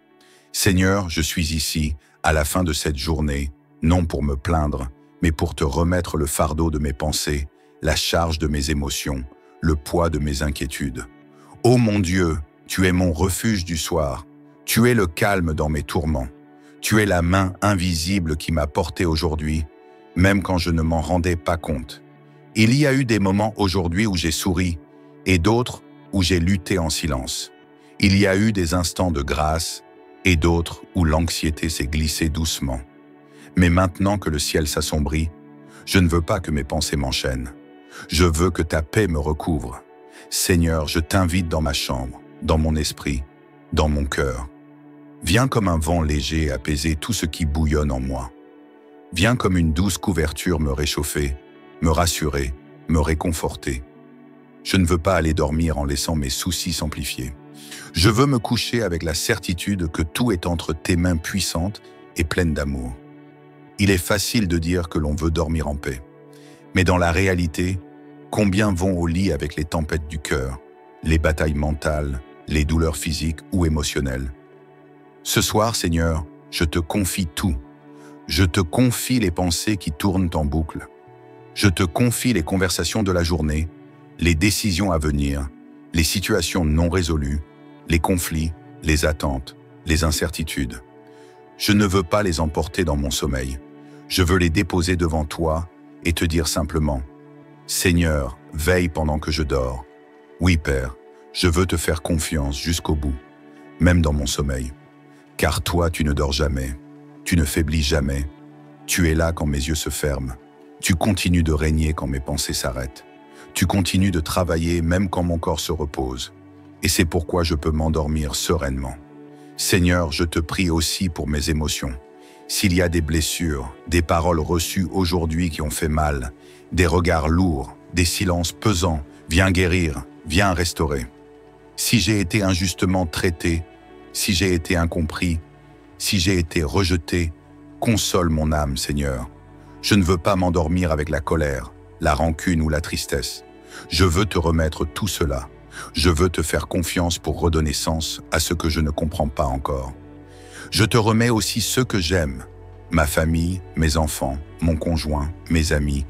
Seigneur, je suis ici, à la fin de cette journée, non pour me plaindre, mais pour te remettre le fardeau de mes pensées, la charge de mes émotions, le poids de mes inquiétudes. Ô mon Dieu, tu es mon refuge du soir, tu es le calme dans mes tourments, tu es la main invisible qui m'a porté aujourd'hui, même quand je ne m'en rendais pas compte. Il y a eu des moments aujourd'hui où j'ai souri, et d'autres où j'ai lutté en silence. Il y a eu des instants de grâce, et d'autres où l'anxiété s'est glissée doucement. Mais maintenant que le ciel s'assombrit, je ne veux pas que mes pensées m'enchaînent. Je veux que ta paix me recouvre. Seigneur, je t'invite dans ma chambre, dans mon esprit, dans mon cœur. Viens comme un vent léger apaiser tout ce qui bouillonne en moi. Viens comme une douce couverture me réchauffer, me rassurer, me réconforter. Je ne veux pas aller dormir en laissant mes soucis s'amplifier. Je veux me coucher avec la certitude que tout est entre tes mains puissantes et pleines d'amour. Il est facile de dire que l'on veut dormir en paix. Mais dans la réalité, combien vont au lit avec les tempêtes du cœur, les batailles mentales, les douleurs physiques ou émotionnelles? Ce soir, Seigneur, je te confie tout. Je te confie les pensées qui tournent en boucle. Je te confie les conversations de la journée, les décisions à venir, les situations non résolues, les conflits, les attentes, les incertitudes. Je ne veux pas les emporter dans mon sommeil. Je veux les déposer devant toi et te dire simplement, « Seigneur, veille pendant que je dors. Oui, Père, je veux te faire confiance jusqu'au bout, même dans mon sommeil. Car toi, tu ne dors jamais, tu ne faiblis jamais. Tu es là quand mes yeux se ferment. Tu continues de régner quand mes pensées s'arrêtent. Tu continues de travailler même quand mon corps se repose. Et c'est pourquoi je peux m'endormir sereinement. Seigneur, je te prie aussi pour mes émotions. S'il y a des blessures, des paroles reçues aujourd'hui qui ont fait mal, des regards lourds, des silences pesants, viens guérir, viens restaurer. Si j'ai été injustement traité, si j'ai été incompris, si j'ai été rejeté, console mon âme, Seigneur. Je ne veux pas m'endormir avec la colère, la rancune ou la tristesse. Je veux te remettre tout cela. Je veux te faire confiance pour redonner sens à ce que je ne comprends pas encore. Je te remets aussi ceux que j'aime, ma famille, mes enfants, mon conjoint, mes amis,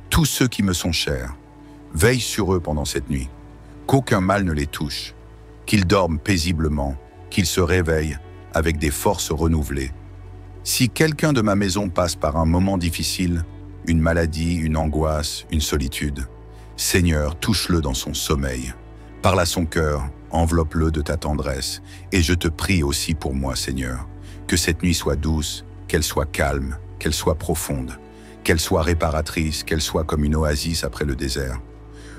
tous ceux qui me sont chers. Veille sur eux pendant cette nuit, qu'aucun mal ne les touche, qu'ils dorment paisiblement, qu'ils se réveillent avec des forces renouvelées. Si quelqu'un de ma maison passe par un moment difficile, une maladie, une angoisse, une solitude, Seigneur, touche-le dans son sommeil. Parle à son cœur, enveloppe-le de ta tendresse, et je te prie aussi pour moi, Seigneur, que cette nuit soit douce, qu'elle soit calme, qu'elle soit profonde, qu'elle soit réparatrice, qu'elle soit comme une oasis après le désert.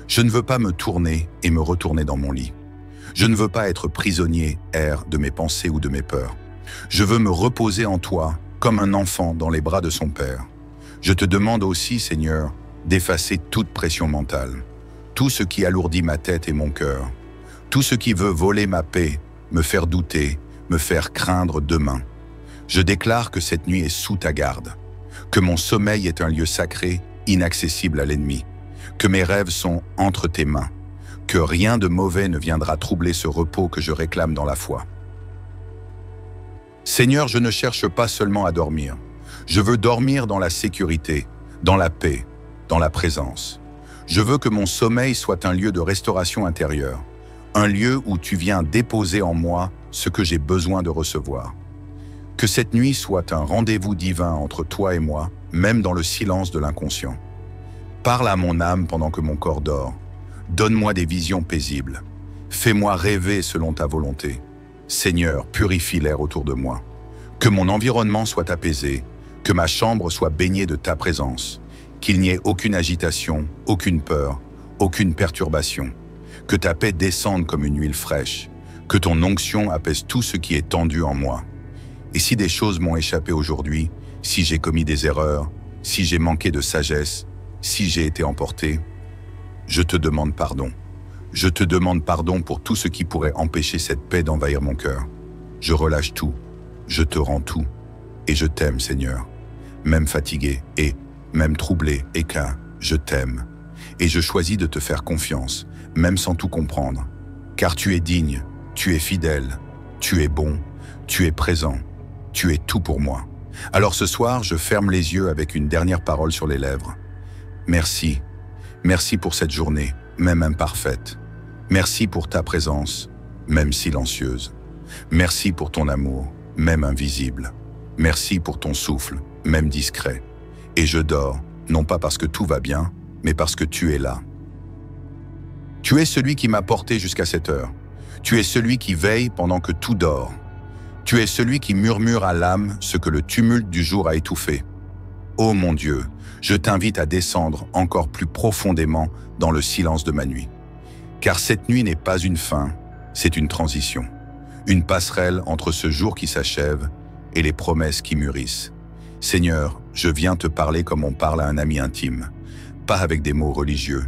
Je ne veux pas me tourner et me retourner dans mon lit. Je ne veux pas être prisonnier, de mes pensées ou de mes peurs. Je veux me reposer en toi, comme un enfant dans les bras de son père. Je te demande aussi, Seigneur, d'effacer toute pression mentale, tout ce qui alourdit ma tête et mon cœur, tout ce qui veut voler ma paix, me faire douter, me faire craindre demain. Je déclare que cette nuit est sous ta garde, que mon sommeil est un lieu sacré, inaccessible à l'ennemi, que mes rêves sont entre tes mains, que rien de mauvais ne viendra troubler ce repos que je réclame dans la foi. Seigneur, je ne cherche pas seulement à dormir. Je veux dormir dans la sécurité, dans la paix, dans la présence. Je veux que mon sommeil soit un lieu de restauration intérieure, un lieu où tu viens déposer en moi ce que j'ai besoin de recevoir. Que cette nuit soit un rendez-vous divin entre toi et moi, même dans le silence de l'inconscient. Parle à mon âme pendant que mon corps dort. Donne-moi des visions paisibles. Fais-moi rêver selon ta volonté. Seigneur, purifie l'air autour de moi. Que mon environnement soit apaisé, que ma chambre soit baignée de ta présence, qu'il n'y ait aucune agitation, aucune peur, aucune perturbation. Que ta paix descende comme une huile fraîche, que ton onction apaise tout ce qui est tendu en moi. Et si des choses m'ont échappé aujourd'hui, si j'ai commis des erreurs, si j'ai manqué de sagesse, si j'ai été emporté, je te demande pardon. Je te demande pardon pour tout ce qui pourrait empêcher cette paix d'envahir mon cœur. Je relâche tout, je te rends tout, et je t'aime, Seigneur. Même fatigué et même troublé et qu'un je t'aime. Et je choisis de te faire confiance, même sans tout comprendre. Car tu es digne, tu es fidèle, tu es bon, tu es présent, tu es tout pour moi. Alors ce soir, je ferme les yeux avec une dernière parole sur les lèvres. Merci, merci pour cette journée, même imparfaite. Merci pour ta présence, même silencieuse. Merci pour ton amour, même invisible. Merci pour ton souffle, même discret. Et je dors, non pas parce que tout va bien, mais parce que tu es là. Tu es celui qui m'a porté jusqu'à cette heure. Tu es celui qui veille pendant que tout dort. Tu es celui qui murmure à l'âme ce que le tumulte du jour a étouffé. Ô mon Dieu, je t'invite à descendre encore plus profondément dans le silence de ma nuit. Car cette nuit n'est pas une fin, c'est une transition. Une passerelle entre ce jour qui s'achève et les promesses qui mûrissent. Seigneur, je viens te parler comme on parle à un ami intime. Pas avec des mots religieux,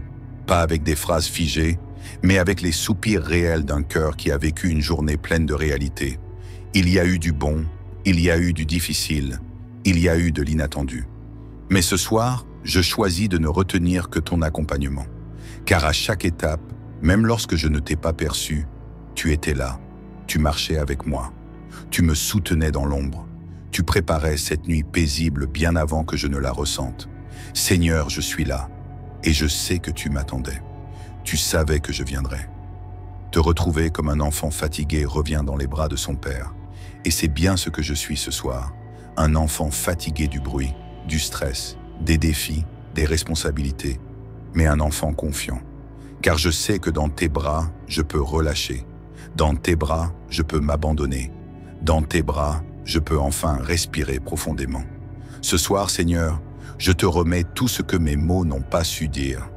pas avec des phrases figées, mais avec les soupirs réels d'un cœur qui a vécu une journée pleine de réalité. Il y a eu du bon, il y a eu du difficile, il y a eu de l'inattendu. Mais ce soir, je choisis de ne retenir que ton accompagnement. Car à chaque étape, même lorsque je ne t'ai pas perçu, tu étais là, tu marchais avec moi, tu me soutenais dans l'ombre, tu préparais cette nuit paisible bien avant que je ne la ressente. Seigneur, je suis là, et je sais que tu m'attendais. Tu savais que je viendrais. Te retrouver comme un enfant fatigué revient dans les bras de son père. Et c'est bien ce que je suis ce soir. Un enfant fatigué du bruit, du stress, des défis, des responsabilités, mais un enfant confiant. Car je sais que dans tes bras, je peux relâcher. Dans tes bras, je peux m'abandonner. Dans tes bras, je peux enfin respirer profondément. Ce soir, Seigneur, je te remets tout ce que mes mots n'ont pas su dire.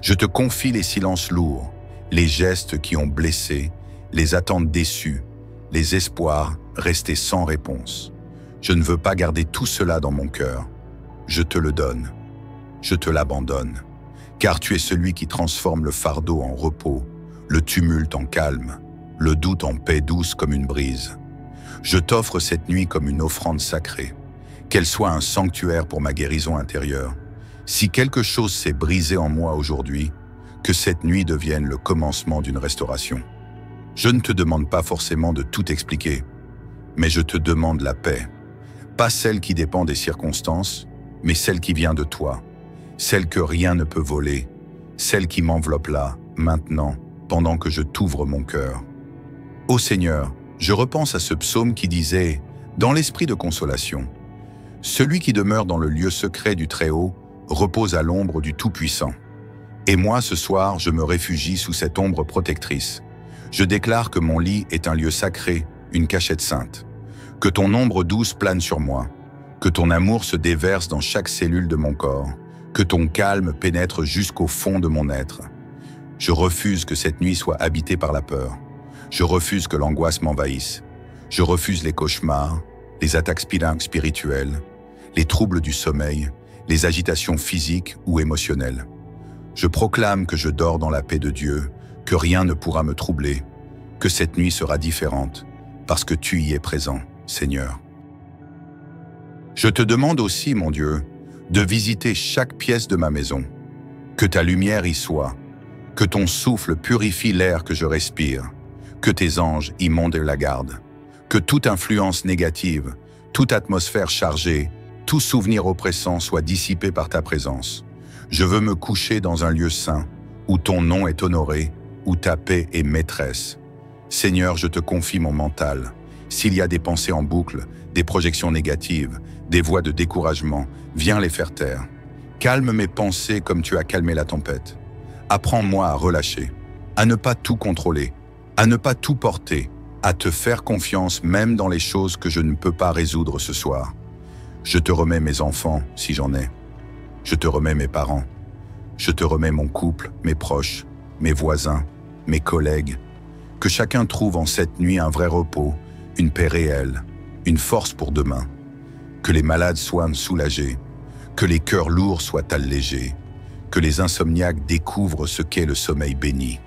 Je te confie les silences lourds, les gestes qui ont blessé, les attentes déçues, les espoirs restés sans réponse. Je ne veux pas garder tout cela dans mon cœur. Je te le donne. Je te l'abandonne. Car tu es celui qui transforme le fardeau en repos, le tumulte en calme, le doute en paix douce comme une brise. Je t'offre cette nuit comme une offrande sacrée, qu'elle soit un sanctuaire pour ma guérison intérieure. Si quelque chose s'est brisé en moi aujourd'hui, que cette nuit devienne le commencement d'une restauration. Je ne te demande pas forcément de tout expliquer, mais je te demande la paix. Pas celle qui dépend des circonstances, mais celle qui vient de toi. Celle que rien ne peut voler, celle qui m'enveloppe là, maintenant, pendant que je t'ouvre mon cœur. Ô Seigneur, je repense à ce psaume qui disait, dans l'esprit de consolation, « Celui qui demeure dans le lieu secret du Très-Haut repose à l'ombre du Tout-Puissant. » Et moi, ce soir, je me réfugie sous cette ombre protectrice. Je déclare que mon lit est un lieu sacré, une cachette sainte. Que ton ombre douce plane sur moi, que ton amour se déverse dans chaque cellule de mon corps, que ton calme pénètre jusqu'au fond de mon être. Je refuse que cette nuit soit habitée par la peur. Je refuse que l'angoisse m'envahisse. Je refuse les cauchemars, les attaques spirituelles, les troubles du sommeil, les agitations physiques ou émotionnelles. Je proclame que je dors dans la paix de Dieu, que rien ne pourra me troubler, que cette nuit sera différente, parce que tu y es présent, Seigneur. Je te demande aussi, mon Dieu, de visiter chaque pièce de ma maison, que ta lumière y soit, que ton souffle purifie l'air que je respire, que tes anges y montent la garde, que toute influence négative, toute atmosphère chargée, tout souvenir oppressant soit dissipé par ta présence. Je veux me coucher dans un lieu saint, où ton nom est honoré, où ta paix est maîtresse. Seigneur, je te confie mon mental. S'il y a des pensées en boucle, des projections négatives, des voix de découragement, viens les faire taire. Calme mes pensées comme tu as calmé la tempête. Apprends-moi à relâcher, à ne pas tout contrôler, à ne pas tout porter, à te faire confiance même dans les choses que je ne peux pas résoudre ce soir. Je te remets mes enfants, si j'en ai. Je te remets mes parents. Je te remets mon couple, mes proches, mes voisins, mes collègues. Que chacun trouve en cette nuit un vrai repos, une paix réelle, une force pour demain. Que les malades soient soulagés, que les cœurs lourds soient allégés, que les insomniaques découvrent ce qu'est le sommeil béni,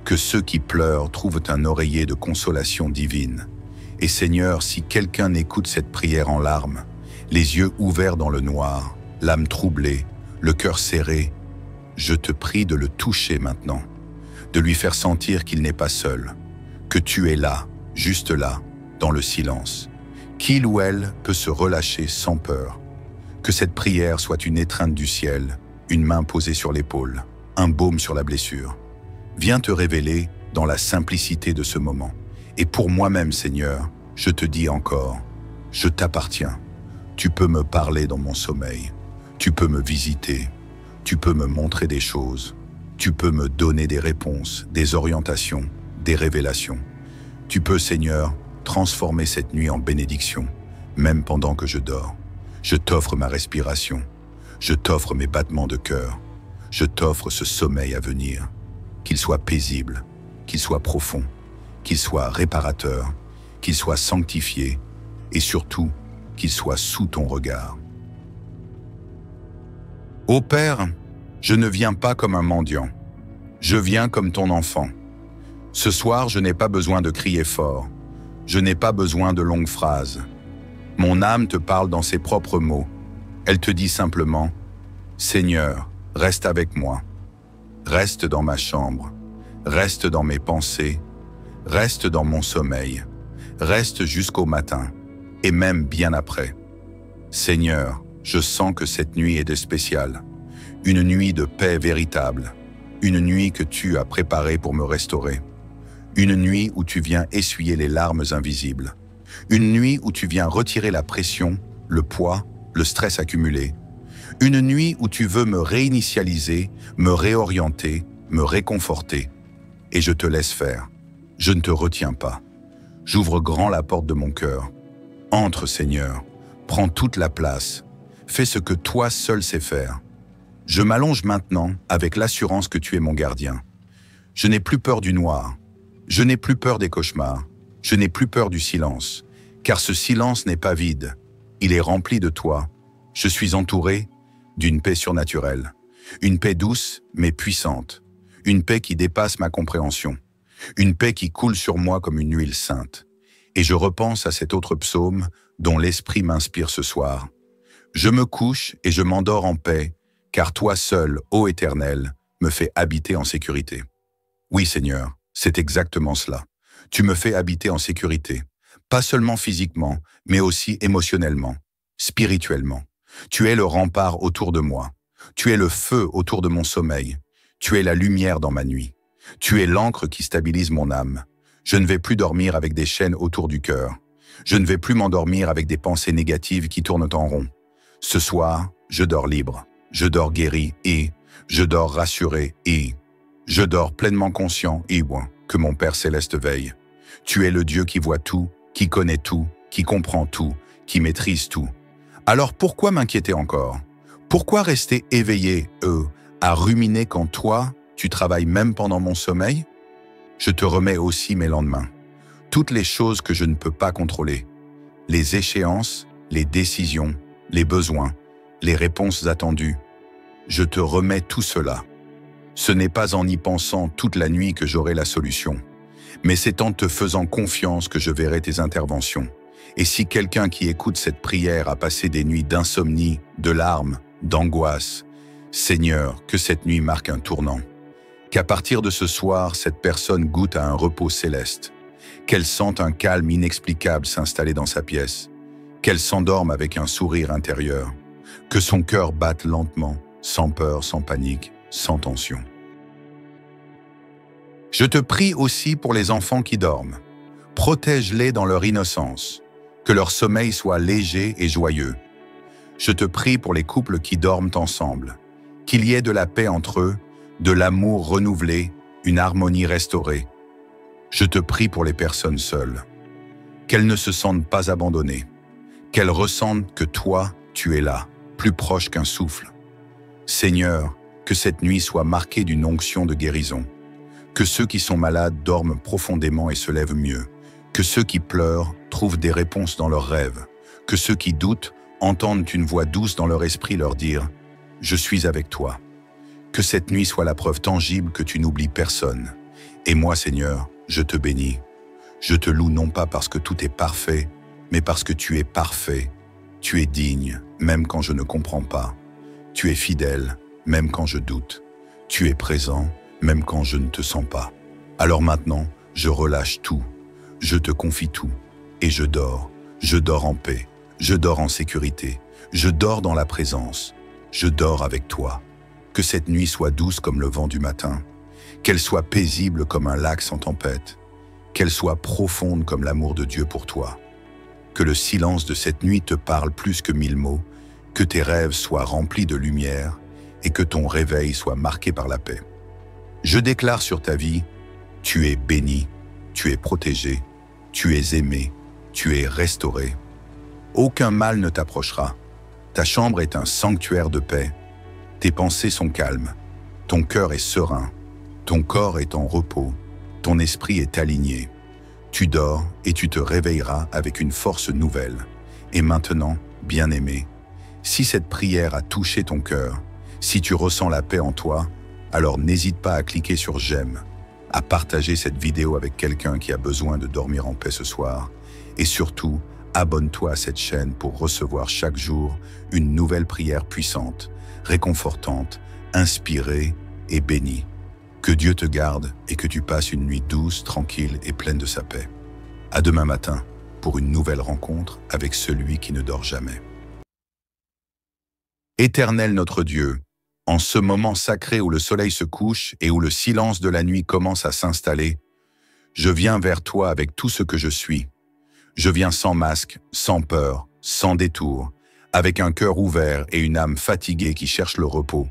que ceux qui pleurent trouvent un oreiller de consolation divine. Et Seigneur, si quelqu'un écoute cette prière en larmes, les yeux ouverts dans le noir, l'âme troublée, le cœur serré, je te prie de le toucher maintenant, de lui faire sentir qu'il n'est pas seul, que tu es là, juste là, dans le silence, qu'il ou elle peut se relâcher sans peur. Que cette prière soit une étreinte du ciel, une main posée sur l'épaule, un baume sur la blessure. Viens te révéler dans la simplicité de ce moment. Et pour moi-même, Seigneur, je te dis encore, je t'appartiens. Tu peux me parler dans mon sommeil. Tu peux me visiter. Tu peux me montrer des choses. Tu peux me donner des réponses, des orientations, des révélations. Tu peux, Seigneur, transformer cette nuit en bénédiction, même pendant que je dors. Je t'offre ma respiration. Je t'offre mes battements de cœur. Je t'offre ce sommeil à venir. Qu'il soit paisible, qu'il soit profond, qu'il soit réparateur, qu'il soit sanctifié et surtout qu'il soit sous ton regard. Ô Père, je ne viens pas comme un mendiant. Je viens comme ton enfant. Ce soir, je n'ai pas besoin de crier fort. Je n'ai pas besoin de longues phrases. Mon âme te parle dans ses propres mots. Elle te dit simplement, « Seigneur, reste avec moi. Reste dans ma chambre. Reste dans mes pensées. Reste dans mon sommeil. Reste jusqu'au matin. Et même bien après. Seigneur, je sens que cette nuit est de spécial. Une nuit de paix véritable. Une nuit que tu as préparée pour me restaurer. Une nuit où tu viens essuyer les larmes invisibles. Une nuit où tu viens retirer la pression, le poids, le stress accumulé. Une nuit où tu veux me réinitialiser, me réorienter, me réconforter. Et je te laisse faire. Je ne te retiens pas. J'ouvre grand la porte de mon cœur. Entre, Seigneur. Prends toute la place. Fais ce que toi seul sais faire. Je m'allonge maintenant avec l'assurance que tu es mon gardien. Je n'ai plus peur du noir. Je n'ai plus peur des cauchemars. Je n'ai plus peur du silence. Car ce silence n'est pas vide. Il est rempli de toi. Je suis entouré d'une paix surnaturelle. Une paix douce mais puissante. Une paix qui dépasse ma compréhension. Une paix qui coule sur moi comme une huile sainte. Et je repense à cet autre psaume dont l'Esprit m'inspire ce soir. Je me couche et je m'endors en paix, car toi seul, ô Éternel, me fais habiter en sécurité. Oui, Seigneur, c'est exactement cela. Tu me fais habiter en sécurité, pas seulement physiquement, mais aussi émotionnellement, spirituellement. Tu es le rempart autour de moi. Tu es le feu autour de mon sommeil. Tu es la lumière dans ma nuit. Tu es l'encre qui stabilise mon âme. Je ne vais plus dormir avec des chaînes autour du cœur. Je ne vais plus m'endormir avec des pensées négatives qui tournent en rond. Ce soir, je dors libre, je dors guéri et je dors rassuré et je dors pleinement conscient et que mon Père Céleste veille. Tu es le Dieu qui voit tout, qui connaît tout, qui comprend tout, qui maîtrise tout. Alors pourquoi m'inquiéter encore? Pourquoi rester éveillé, à ruminer quand toi, tu travailles même pendant mon sommeil? Je te remets aussi mes lendemains. Toutes les choses que je ne peux pas contrôler. Les échéances, les décisions, les besoins, les réponses attendues. Je te remets tout cela. Ce n'est pas en y pensant toute la nuit que j'aurai la solution, mais c'est en te faisant confiance que je verrai tes interventions. Et si quelqu'un qui écoute cette prière a passé des nuits d'insomnie, de larmes, d'angoisse, Seigneur, que cette nuit marque un tournant. Qu'à partir de ce soir, cette personne goûte à un repos céleste. Qu'elle sente un calme inexplicable s'installer dans sa pièce. Qu'elle s'endorme avec un sourire intérieur. Que son cœur batte lentement, sans peur, sans panique, sans tension. Je te prie aussi pour les enfants qui dorment. Protège-les dans leur innocence. Que leur sommeil soit léger et joyeux. Je te prie pour les couples qui dorment ensemble. Qu'il y ait de la paix entre eux, de l'amour renouvelé, une harmonie restaurée. Je te prie pour les personnes seules. Qu'elles ne se sentent pas abandonnées. Qu'elles ressentent que toi, tu es là, plus proche qu'un souffle. Seigneur, que cette nuit soit marquée d'une onction de guérison. Que ceux qui sont malades dorment profondément et se lèvent mieux. Que ceux qui pleurent trouvent des réponses dans leurs rêves. Que ceux qui doutent entendent une voix douce dans leur esprit leur dire « Je suis avec toi ». Que cette nuit soit la preuve tangible que tu n'oublies personne. Et moi, Seigneur, je te bénis. Je te loue non pas parce que tout est parfait, mais parce que tu es parfait. Tu es digne, même quand je ne comprends pas. Tu es fidèle, même quand je doute. Tu es présent, même quand je ne te sens pas. Alors maintenant, je relâche tout. Je te confie tout. Et je dors. Je dors en paix. Je dors en sécurité. Je dors dans la présence. Je dors avec toi. Que cette nuit soit douce comme le vent du matin. Qu'elle soit paisible comme un lac sans tempête. Qu'elle soit profonde comme l'amour de Dieu pour toi. Que le silence de cette nuit te parle plus que 1000 mots. Que tes rêves soient remplis de lumière et que ton réveil soit marqué par la paix. Je déclare sur ta vie, tu es béni, tu es protégé, tu es aimé, tu es restauré. Aucun mal ne t'approchera. Ta chambre est un sanctuaire de paix. Tes pensées sont calmes, ton cœur est serein, ton corps est en repos, ton esprit est aligné. Tu dors et tu te réveilleras avec une force nouvelle. Et maintenant, bien-aimé, si cette prière a touché ton cœur, si tu ressens la paix en toi, alors n'hésite pas à cliquer sur j'aime, à partager cette vidéo avec quelqu'un qui a besoin de dormir en paix ce soir, et surtout, abonne-toi à cette chaîne pour recevoir chaque jour une nouvelle prière puissante, réconfortante, inspirée et bénie. Que Dieu te garde et que tu passes une nuit douce, tranquille et pleine de sa paix. À demain matin pour une nouvelle rencontre avec celui qui ne dort jamais. Éternel notre Dieu, en ce moment sacré où le soleil se couche et où le silence de la nuit commence à s'installer, Je viens vers toi avec tout ce que je suis. Je viens sans masque, sans peur, sans détour, avec un cœur ouvert et une âme fatiguée qui cherche le repos.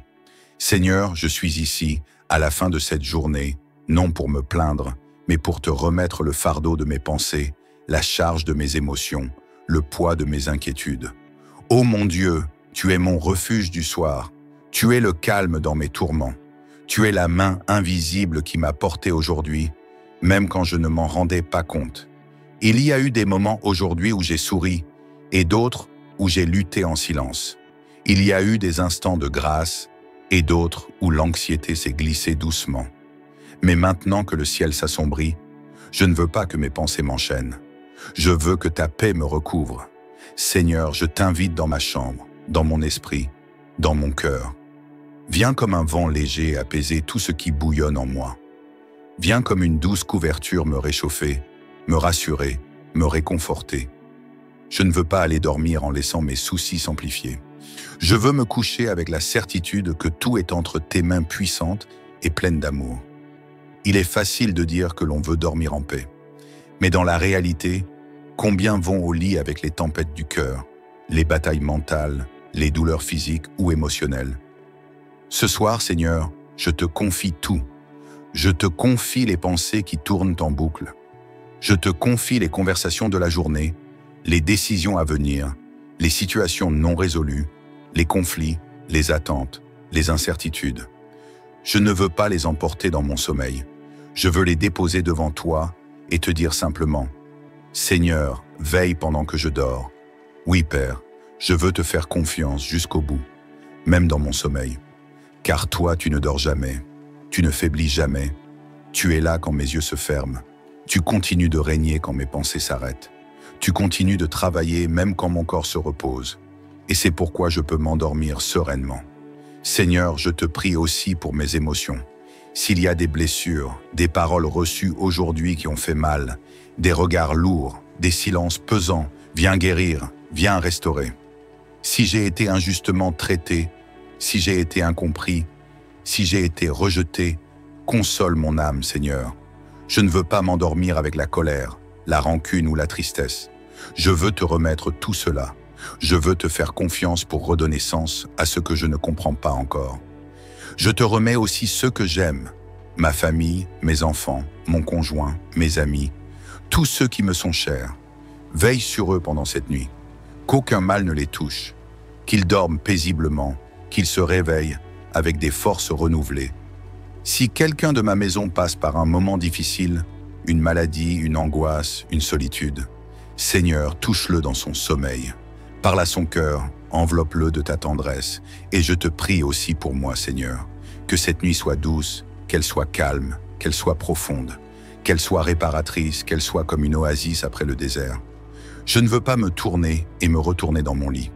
Seigneur, je suis ici, à la fin de cette journée, non pour me plaindre, mais pour te remettre le fardeau de mes pensées, la charge de mes émotions, le poids de mes inquiétudes. Ô mon Dieu, tu es mon refuge du soir, tu es le calme dans mes tourments, tu es la main invisible qui m'a porté aujourd'hui, même quand je ne m'en rendais pas compte. Il y a eu des moments aujourd'hui où j'ai souri, et d'autres où j'ai lutté en silence. Il y a eu des instants de grâce, et d'autres où l'anxiété s'est glissée doucement. Mais maintenant que le ciel s'assombrit, je ne veux pas que mes pensées m'enchaînent. Je veux que ta paix me recouvre. Seigneur, je t'invite dans ma chambre, dans mon esprit, dans mon cœur. Viens comme un vent léger apaiser tout ce qui bouillonne en moi. Viens comme une douce couverture me réchauffer, me rassurer, me réconforter. Je ne veux pas aller dormir en laissant mes soucis s'amplifier. Je veux me coucher avec la certitude que tout est entre tes mains puissantes et pleines d'amour. Il est facile de dire que l'on veut dormir en paix. Mais dans la réalité, combien vont au lit avec les tempêtes du cœur, les batailles mentales, les douleurs physiques ou émotionnelles? Ce soir, Seigneur, je te confie tout. Je te confie les pensées qui tournent en boucle. Je te confie les conversations de la journée, les décisions à venir, les situations non résolues, les conflits, les attentes, les incertitudes. Je ne veux pas les emporter dans mon sommeil. Je veux les déposer devant toi et te dire simplement « Seigneur, veille pendant que je dors. Oui, Père, je veux te faire confiance jusqu'au bout, même dans mon sommeil. Car toi, tu ne dors jamais, tu ne faiblis jamais. Tu es là quand mes yeux se ferment. Tu continues de régner quand mes pensées s'arrêtent. Tu continues de travailler même quand mon corps se repose. Et c'est pourquoi je peux m'endormir sereinement. Seigneur, je te prie aussi pour mes émotions. S'il y a des blessures, des paroles reçues aujourd'hui qui ont fait mal, des regards lourds, des silences pesants, viens guérir, viens restaurer. Si j'ai été injustement traité, si j'ai été incompris, si j'ai été rejeté, console mon âme, Seigneur. Je ne veux pas m'endormir avec la colère, la rancune ou la tristesse. Je veux te remettre tout cela. Je veux te faire confiance pour redonner sens à ce que je ne comprends pas encore. Je te remets aussi ceux que j'aime, ma famille, mes enfants, mon conjoint, mes amis, tous ceux qui me sont chers. Veille sur eux pendant cette nuit, qu'aucun mal ne les touche, qu'ils dorment paisiblement, qu'ils se réveillent avec des forces renouvelées. Si quelqu'un de ma maison passe par un moment difficile, une maladie, une angoisse, une solitude, Seigneur, touche-le dans son sommeil. Parle à son cœur, enveloppe-le de ta tendresse, et je te prie aussi pour moi, Seigneur, que cette nuit soit douce, qu'elle soit calme, qu'elle soit profonde, qu'elle soit réparatrice, qu'elle soit comme une oasis après le désert. Je ne veux pas me tourner et me retourner dans mon lit.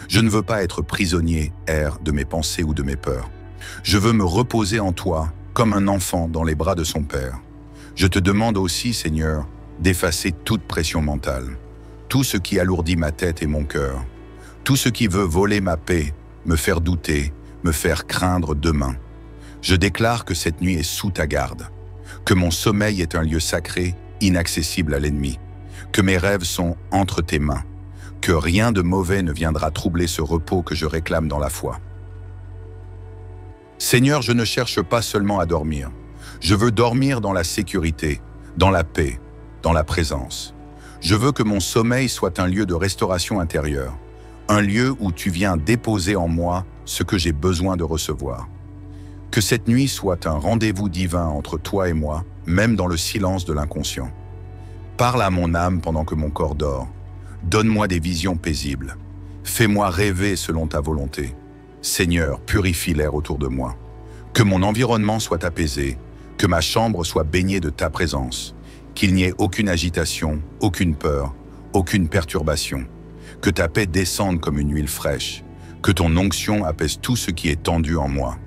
Je ne veux pas être prisonnier, erre, de mes pensées ou de mes peurs. Je veux me reposer en toi, comme un enfant dans les bras de son père. Je te demande aussi, Seigneur, d'effacer toute pression mentale, tout ce qui alourdit ma tête et mon cœur, tout ce qui veut voler ma paix, me faire douter, me faire craindre demain. Je déclare que cette nuit est sous ta garde, que mon sommeil est un lieu sacré, inaccessible à l'ennemi, que mes rêves sont entre tes mains, que rien de mauvais ne viendra troubler ce repos que je réclame dans la foi. Seigneur, je ne cherche pas seulement à dormir. Je veux dormir dans la sécurité, dans la paix, dans la présence. Je veux que mon sommeil soit un lieu de restauration intérieure, un lieu où tu viens déposer en moi ce que j'ai besoin de recevoir. Que cette nuit soit un rendez-vous divin entre toi et moi, même dans le silence de l'inconscient. Parle à mon âme pendant que mon corps dort. Donne-moi des visions paisibles. Fais-moi rêver selon ta volonté. Seigneur, purifie l'air autour de moi. Que mon environnement soit apaisé, que ma chambre soit baignée de ta présence, qu'il n'y ait aucune agitation, aucune peur, aucune perturbation. Que ta paix descende comme une huile fraîche, que ton onction apaise tout ce qui est tendu en moi.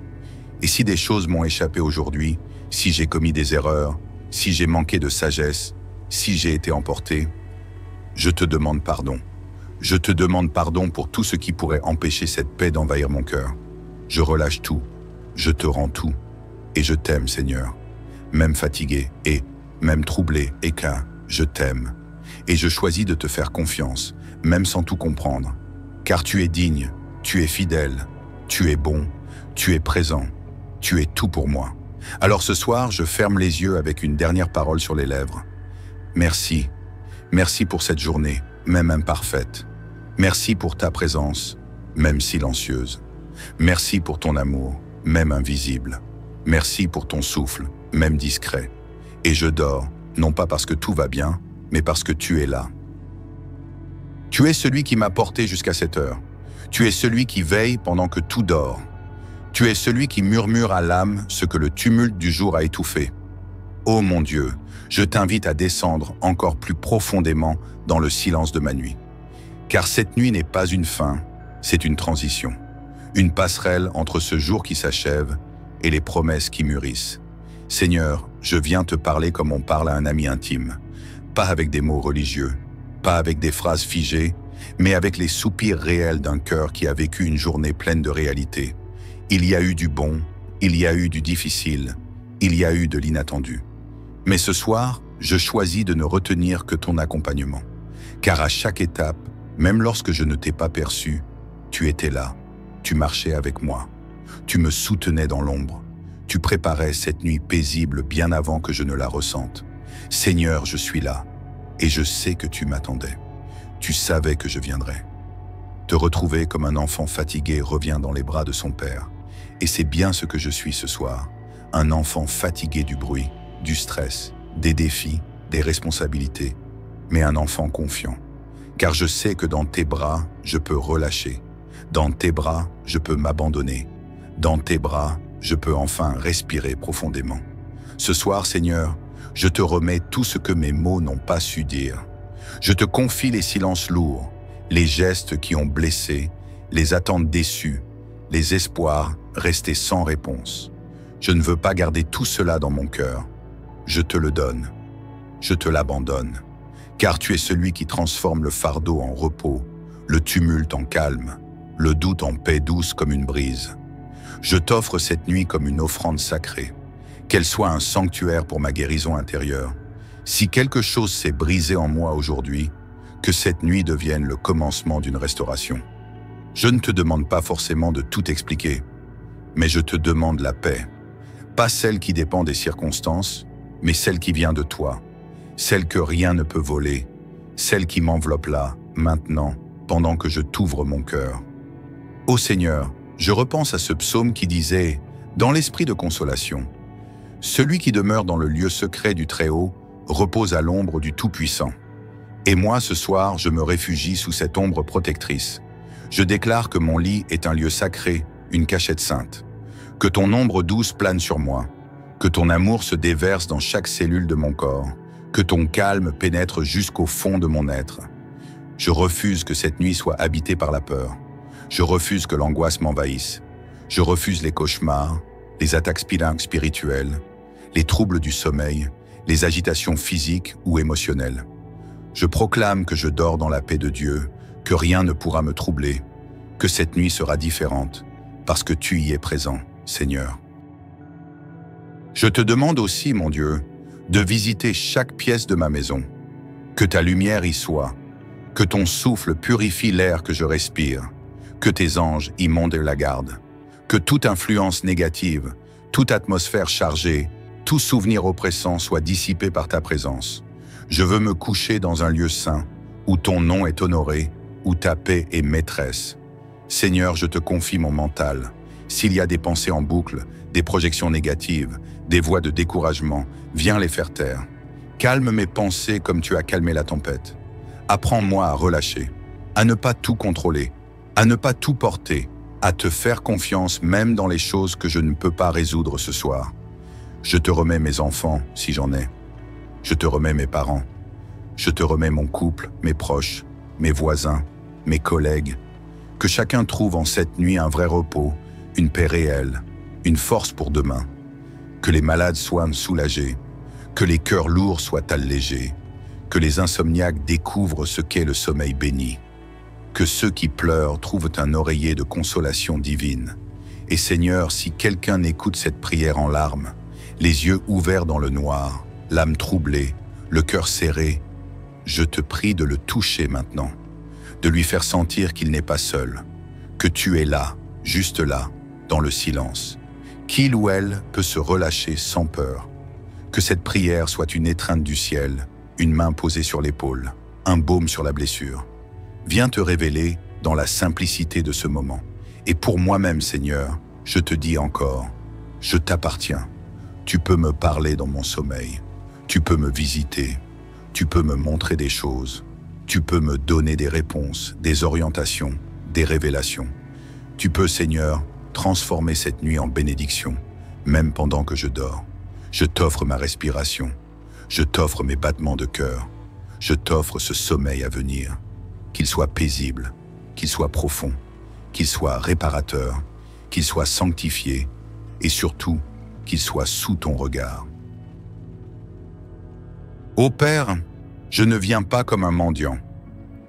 Et si des choses m'ont échappé aujourd'hui, si j'ai commis des erreurs, si j'ai manqué de sagesse, si j'ai été emporté, je te demande pardon. Je te demande pardon pour tout ce qui pourrait empêcher cette paix d'envahir mon cœur. Je relâche tout, je te rends tout, et je t'aime, Seigneur, même fatigué, et même troublé, et qu'un « je t'aime ». Et je choisis de te faire confiance, même sans tout comprendre. Car tu es digne, tu es fidèle, tu es bon, tu es présent, tu es tout pour moi. Alors ce soir, je ferme les yeux avec une dernière parole sur les lèvres. Merci, merci pour cette journée, même imparfaite. Merci pour ta présence, même silencieuse. Merci pour ton amour, même invisible. Merci pour ton souffle, même discret. Et je dors, non pas parce que tout va bien, mais parce que tu es là. Tu es celui qui m'a porté jusqu'à cette heure. Tu es celui qui veille pendant que tout dort. Tu es celui qui murmure à l'âme ce que le tumulte du jour a étouffé. Ô mon Dieu, je t'invite à descendre encore plus profondément dans le silence de ma nuit. Car cette nuit n'est pas une fin, c'est une transition. Une passerelle entre ce jour qui s'achève et les promesses qui mûrissent. Seigneur, je viens te parler comme on parle à un ami intime. Pas avec des mots religieux, pas avec des phrases figées, mais avec les soupirs réels d'un cœur qui a vécu une journée pleine de réalité. Il y a eu du bon, il y a eu du difficile, il y a eu de l'inattendu. Mais ce soir, je choisis de ne retenir que ton accompagnement. Car à chaque étape, même lorsque je ne t'ai pas perçu, tu étais là, tu marchais avec moi, tu me soutenais dans l'ombre, tu préparais cette nuit paisible bien avant que je ne la ressente. Seigneur, je suis là, et je sais que tu m'attendais. Tu savais que je viendrais. Te retrouver comme un enfant fatigué revient dans les bras de son père. Et c'est bien ce que je suis ce soir, un enfant fatigué du bruit, du stress, des défis, des responsabilités, mais un enfant confiant. Car je sais que dans tes bras, je peux relâcher. Dans tes bras, je peux m'abandonner. Dans tes bras, je peux enfin respirer profondément. Ce soir, Seigneur, je te remets tout ce que mes mots n'ont pas su dire. Je te confie les silences lourds, les gestes qui ont blessé, les attentes déçues, les espoirs restés sans réponse. Je ne veux pas garder tout cela dans mon cœur. Je te le donne. Je te l'abandonne. Car tu es celui qui transforme le fardeau en repos, le tumulte en calme, le doute en paix douce comme une brise. Je t'offre cette nuit comme une offrande sacrée, qu'elle soit un sanctuaire pour ma guérison intérieure. Si quelque chose s'est brisé en moi aujourd'hui, que cette nuit devienne le commencement d'une restauration. Je ne te demande pas forcément de tout expliquer, mais je te demande la paix. Pas celle qui dépend des circonstances, mais celle qui vient de toi. Celle que rien ne peut voler, celle qui m'enveloppe là, maintenant, pendant que je t'ouvre mon cœur. Ô Seigneur, je repense à ce psaume qui disait, dans l'esprit de consolation, « Celui qui demeure dans le lieu secret du Très-Haut repose à l'ombre du Tout-Puissant. » Et moi, ce soir, je me réfugie sous cette ombre protectrice. Je déclare que mon lit est un lieu sacré, une cachette sainte. Que ton ombre douce plane sur moi. Que ton amour se déverse dans chaque cellule de mon corps. Que ton calme pénètre jusqu'au fond de mon être. Je refuse que cette nuit soit habitée par la peur. Je refuse que l'angoisse m'envahisse. Je refuse les cauchemars, les attaques spirituelles, les troubles du sommeil, les agitations physiques ou émotionnelles. Je proclame que je dors dans la paix de Dieu, que rien ne pourra me troubler, que cette nuit sera différente, parce que tu y es présent, Seigneur. Je te demande aussi, mon Dieu, de visiter chaque pièce de ma maison, que ta lumière y soit, que ton souffle purifie l'air que je respire, que tes anges y montent la garde, que toute influence négative, toute atmosphère chargée, tout souvenir oppressant soit dissipé par ta présence. Je veux me coucher dans un lieu saint, où ton nom est honoré, où ta paix est maîtresse. Seigneur, je te confie mon mental. S'il y a des pensées en boucle, des projections négatives, des voix de découragement, viens les faire taire. Calme mes pensées comme tu as calmé la tempête. Apprends-moi à relâcher, à ne pas tout contrôler, à ne pas tout porter, à te faire confiance même dans les choses que je ne peux pas résoudre ce soir. Je te remets mes enfants, si j'en ai. Je te remets mes parents. Je te remets mon couple, mes proches, mes voisins, mes collègues. Que chacun trouve en cette nuit un vrai repos, une paix réelle, une force pour demain. Que les malades soient soulagés, que les cœurs lourds soient allégés, que les insomniaques découvrent ce qu'est le sommeil béni, que ceux qui pleurent trouvent un oreiller de consolation divine. Et Seigneur, si quelqu'un écoute cette prière en larmes, les yeux ouverts dans le noir, l'âme troublée, le cœur serré, je te prie de le toucher maintenant, de lui faire sentir qu'il n'est pas seul, que tu es là, juste là, dans le silence, qu'il ou elle peut se relâcher sans peur. Que cette prière soit une étreinte du ciel, une main posée sur l'épaule, un baume sur la blessure. Viens te révéler dans la simplicité de ce moment. Et pour moi-même, Seigneur, je te dis encore, je t'appartiens. Tu peux me parler dans mon sommeil, tu peux me visiter, tu peux me montrer des choses, tu peux me donner des réponses, des orientations, des révélations. Tu peux, Seigneur, transformer cette nuit en bénédiction, même pendant que je dors. Je t'offre ma respiration, je t'offre mes battements de cœur, je t'offre ce sommeil à venir, qu'il soit paisible, qu'il soit profond, qu'il soit réparateur, qu'il soit sanctifié et surtout qu'il soit sous ton regard. Ô Père, je ne viens pas comme un mendiant,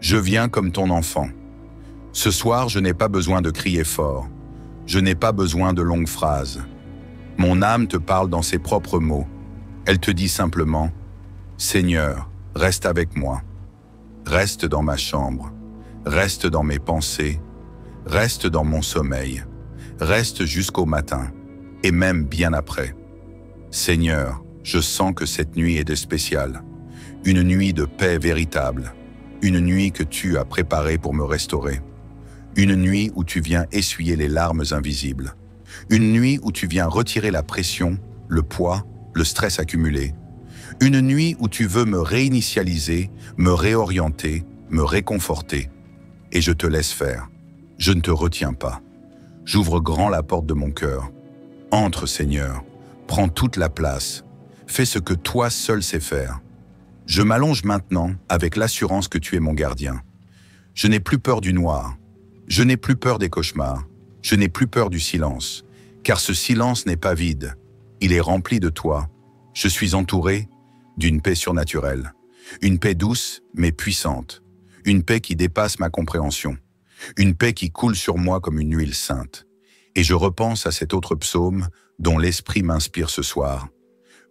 je viens comme ton enfant. Ce soir, je n'ai pas besoin de crier fort, je n'ai pas besoin de longues phrases. Mon âme te parle dans ses propres mots. Elle te dit simplement, « Seigneur, reste avec moi. Reste dans ma chambre. Reste dans mes pensées. Reste dans mon sommeil. Reste jusqu'au matin, et même bien après. Seigneur, je sens que cette nuit est de spécial. Une nuit de paix véritable. Une nuit que tu as préparée pour me restaurer. Une nuit où tu viens essuyer les larmes invisibles. Une nuit où tu viens retirer la pression, le poids, le stress accumulé. Une nuit où tu veux me réinitialiser, me réorienter, me réconforter. Et je te laisse faire. Je ne te retiens pas. J'ouvre grand la porte de mon cœur. Entre, Seigneur. Prends toute la place. Fais ce que toi seul sais faire. Je m'allonge maintenant avec l'assurance que tu es mon gardien. Je n'ai plus peur du noir. Je n'ai plus peur des cauchemars. Je n'ai plus peur du silence, car ce silence n'est pas vide. Il est rempli de toi. Je suis entouré d'une paix surnaturelle. Une paix douce, mais puissante. Une paix qui dépasse ma compréhension. Une paix qui coule sur moi comme une huile sainte. Et je repense à cet autre psaume dont l'Esprit m'inspire ce soir.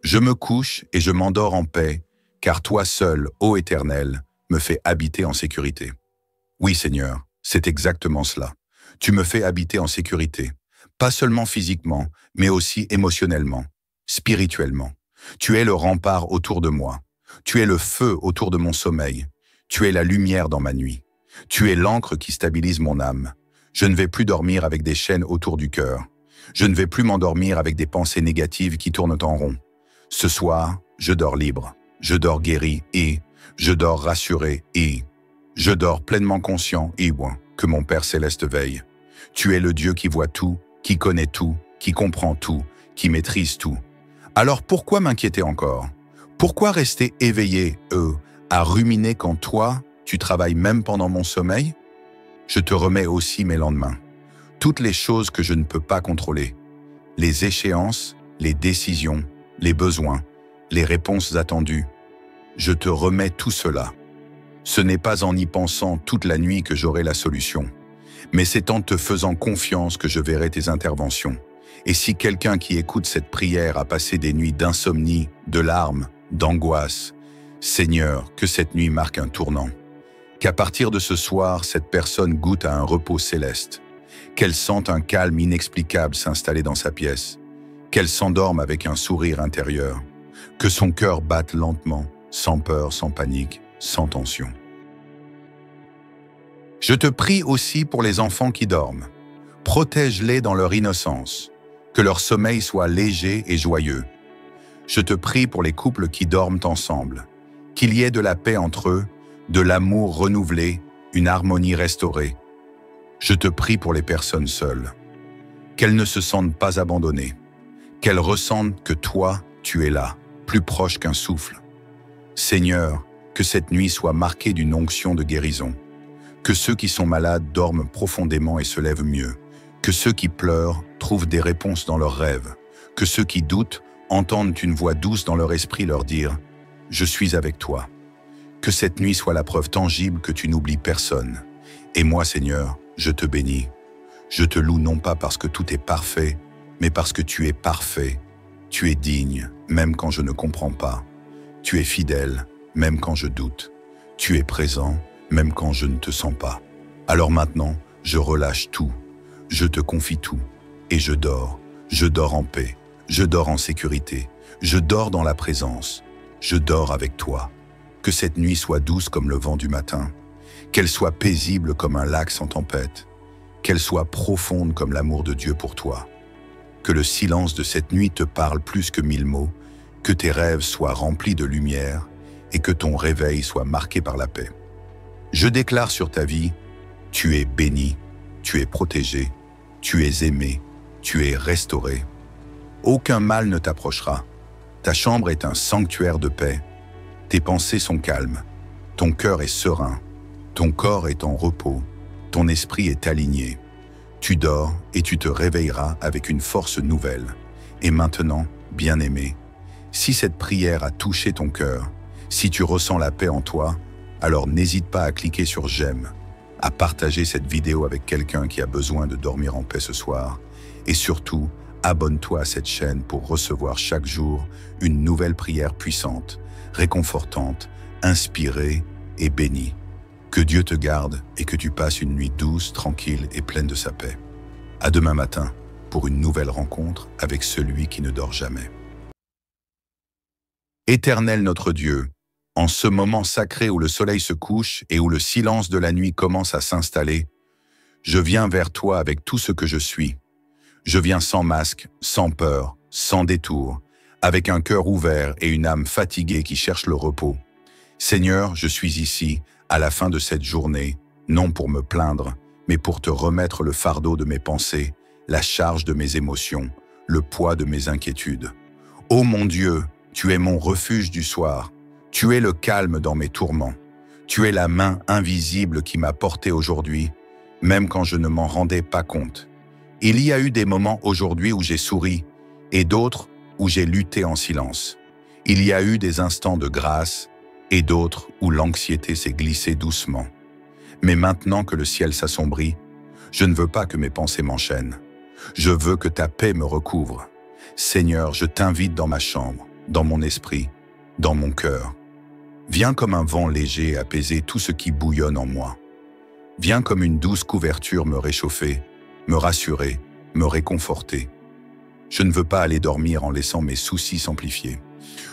Je me couche et je m'endors en paix, car toi seul, ô Éternel, me fais habiter en sécurité. Oui, Seigneur, c'est exactement cela. Tu me fais habiter en sécurité, pas seulement physiquement, mais aussi émotionnellement, spirituellement. Tu es le rempart autour de moi. Tu es le feu autour de mon sommeil. Tu es la lumière dans ma nuit. Tu es l'encre qui stabilise mon âme. Je ne vais plus dormir avec des chaînes autour du cœur. Je ne vais plus m'endormir avec des pensées négatives qui tournent en rond. Ce soir, je dors libre, je dors guéri et je dors rassuré et je dors pleinement conscient et que mon Père Céleste veille. Tu es le Dieu qui voit tout, qui connaît tout, qui comprend tout, qui maîtrise tout. Alors pourquoi m'inquiéter encore? Pourquoi rester éveillé, à ruminer quand toi, tu travailles même pendant mon sommeil? Je te remets aussi mes lendemains. Toutes les choses que je ne peux pas contrôler. Les échéances, les décisions, les besoins, les réponses attendues. Je te remets tout cela. Ce n'est pas en y pensant toute la nuit que j'aurai la solution, mais c'est en te faisant confiance que je verrai tes interventions. Et si quelqu'un qui écoute cette prière a passé des nuits d'insomnie, de larmes, d'angoisse, Seigneur, que cette nuit marque un tournant. Qu'à partir de ce soir, cette personne goûte à un repos céleste. Qu'elle sente un calme inexplicable s'installer dans sa pièce. Qu'elle s'endorme avec un sourire intérieur. Que son cœur batte lentement, sans peur, sans panique, sans tension. Je te prie aussi pour les enfants qui dorment. Protège-les dans leur innocence. Que leur sommeil soit léger et joyeux. Je te prie pour les couples qui dorment ensemble. Qu'il y ait de la paix entre eux, de l'amour renouvelé, une harmonie restaurée. Je te prie pour les personnes seules. Qu'elles ne se sentent pas abandonnées. Qu'elles ressentent que toi, tu es là, plus proche qu'un souffle. Seigneur, que cette nuit soit marquée d'une onction de guérison. Que ceux qui sont malades dorment profondément et se lèvent mieux. Que ceux qui pleurent trouvent des réponses dans leurs rêves. Que ceux qui doutent entendent une voix douce dans leur esprit leur dire « Je suis avec toi ». Que cette nuit soit la preuve tangible que tu n'oublies personne. Et moi, Seigneur, je te bénis. Je te loue non pas parce que tout est parfait, mais parce que tu es parfait. Tu es digne, même quand je ne comprends pas. Tu es fidèle, même quand je doute. Tu es présent, même quand je ne te sens pas. Alors maintenant, je relâche tout. Je te confie tout. Et je dors. Je dors en paix. Je dors en sécurité. Je dors dans la présence. Je dors avec toi. Que cette nuit soit douce comme le vent du matin. Qu'elle soit paisible comme un lac sans tempête. Qu'elle soit profonde comme l'amour de Dieu pour toi. Que le silence de cette nuit te parle plus que 1000 mots. Que tes rêves soient remplis de lumière et que ton réveil soit marqué par la paix. Je déclare sur ta vie, tu es béni, tu es protégé, tu es aimé, tu es restauré. Aucun mal ne t'approchera. Ta chambre est un sanctuaire de paix. Tes pensées sont calmes. Ton cœur est serein. Ton corps est en repos. Ton esprit est aligné. Tu dors et tu te réveilleras avec une force nouvelle. Et maintenant, bien-aimé, si cette prière a touché ton cœur, si tu ressens la paix en toi, alors n'hésite pas à cliquer sur j'aime, à partager cette vidéo avec quelqu'un qui a besoin de dormir en paix ce soir, et surtout, abonne-toi à cette chaîne pour recevoir chaque jour une nouvelle prière puissante, réconfortante, inspirée et bénie. Que Dieu te garde et que tu passes une nuit douce, tranquille et pleine de sa paix. À demain matin pour une nouvelle rencontre avec celui qui ne dort jamais. Éternel notre Dieu, en ce moment sacré où le soleil se couche et où le silence de la nuit commence à s'installer, je viens vers toi avec tout ce que je suis. Je viens sans masque, sans peur, sans détour, avec un cœur ouvert et une âme fatiguée qui cherche le repos. Seigneur, je suis ici, à la fin de cette journée, non pour me plaindre, mais pour te remettre le fardeau de mes pensées, la charge de mes émotions, le poids de mes inquiétudes. Ô mon Dieu, tu es mon refuge du soir, tu es le calme dans mes tourments, tu es la main invisible qui m'a porté aujourd'hui, même quand je ne m'en rendais pas compte. Il y a eu des moments aujourd'hui où j'ai souri, et d'autres où j'ai lutté en silence. Il y a eu des instants de grâce, et d'autres où l'anxiété s'est glissée doucement. Mais maintenant que le ciel s'assombrit, je ne veux pas que mes pensées m'enchaînent. Je veux que ta paix me recouvre. Seigneur, je t'invite dans ma chambre, dans mon esprit, dans mon cœur. Viens comme un vent léger apaiser tout ce qui bouillonne en moi. Viens comme une douce couverture me réchauffer, me rassurer, me réconforter. Je ne veux pas aller dormir en laissant mes soucis s'amplifier.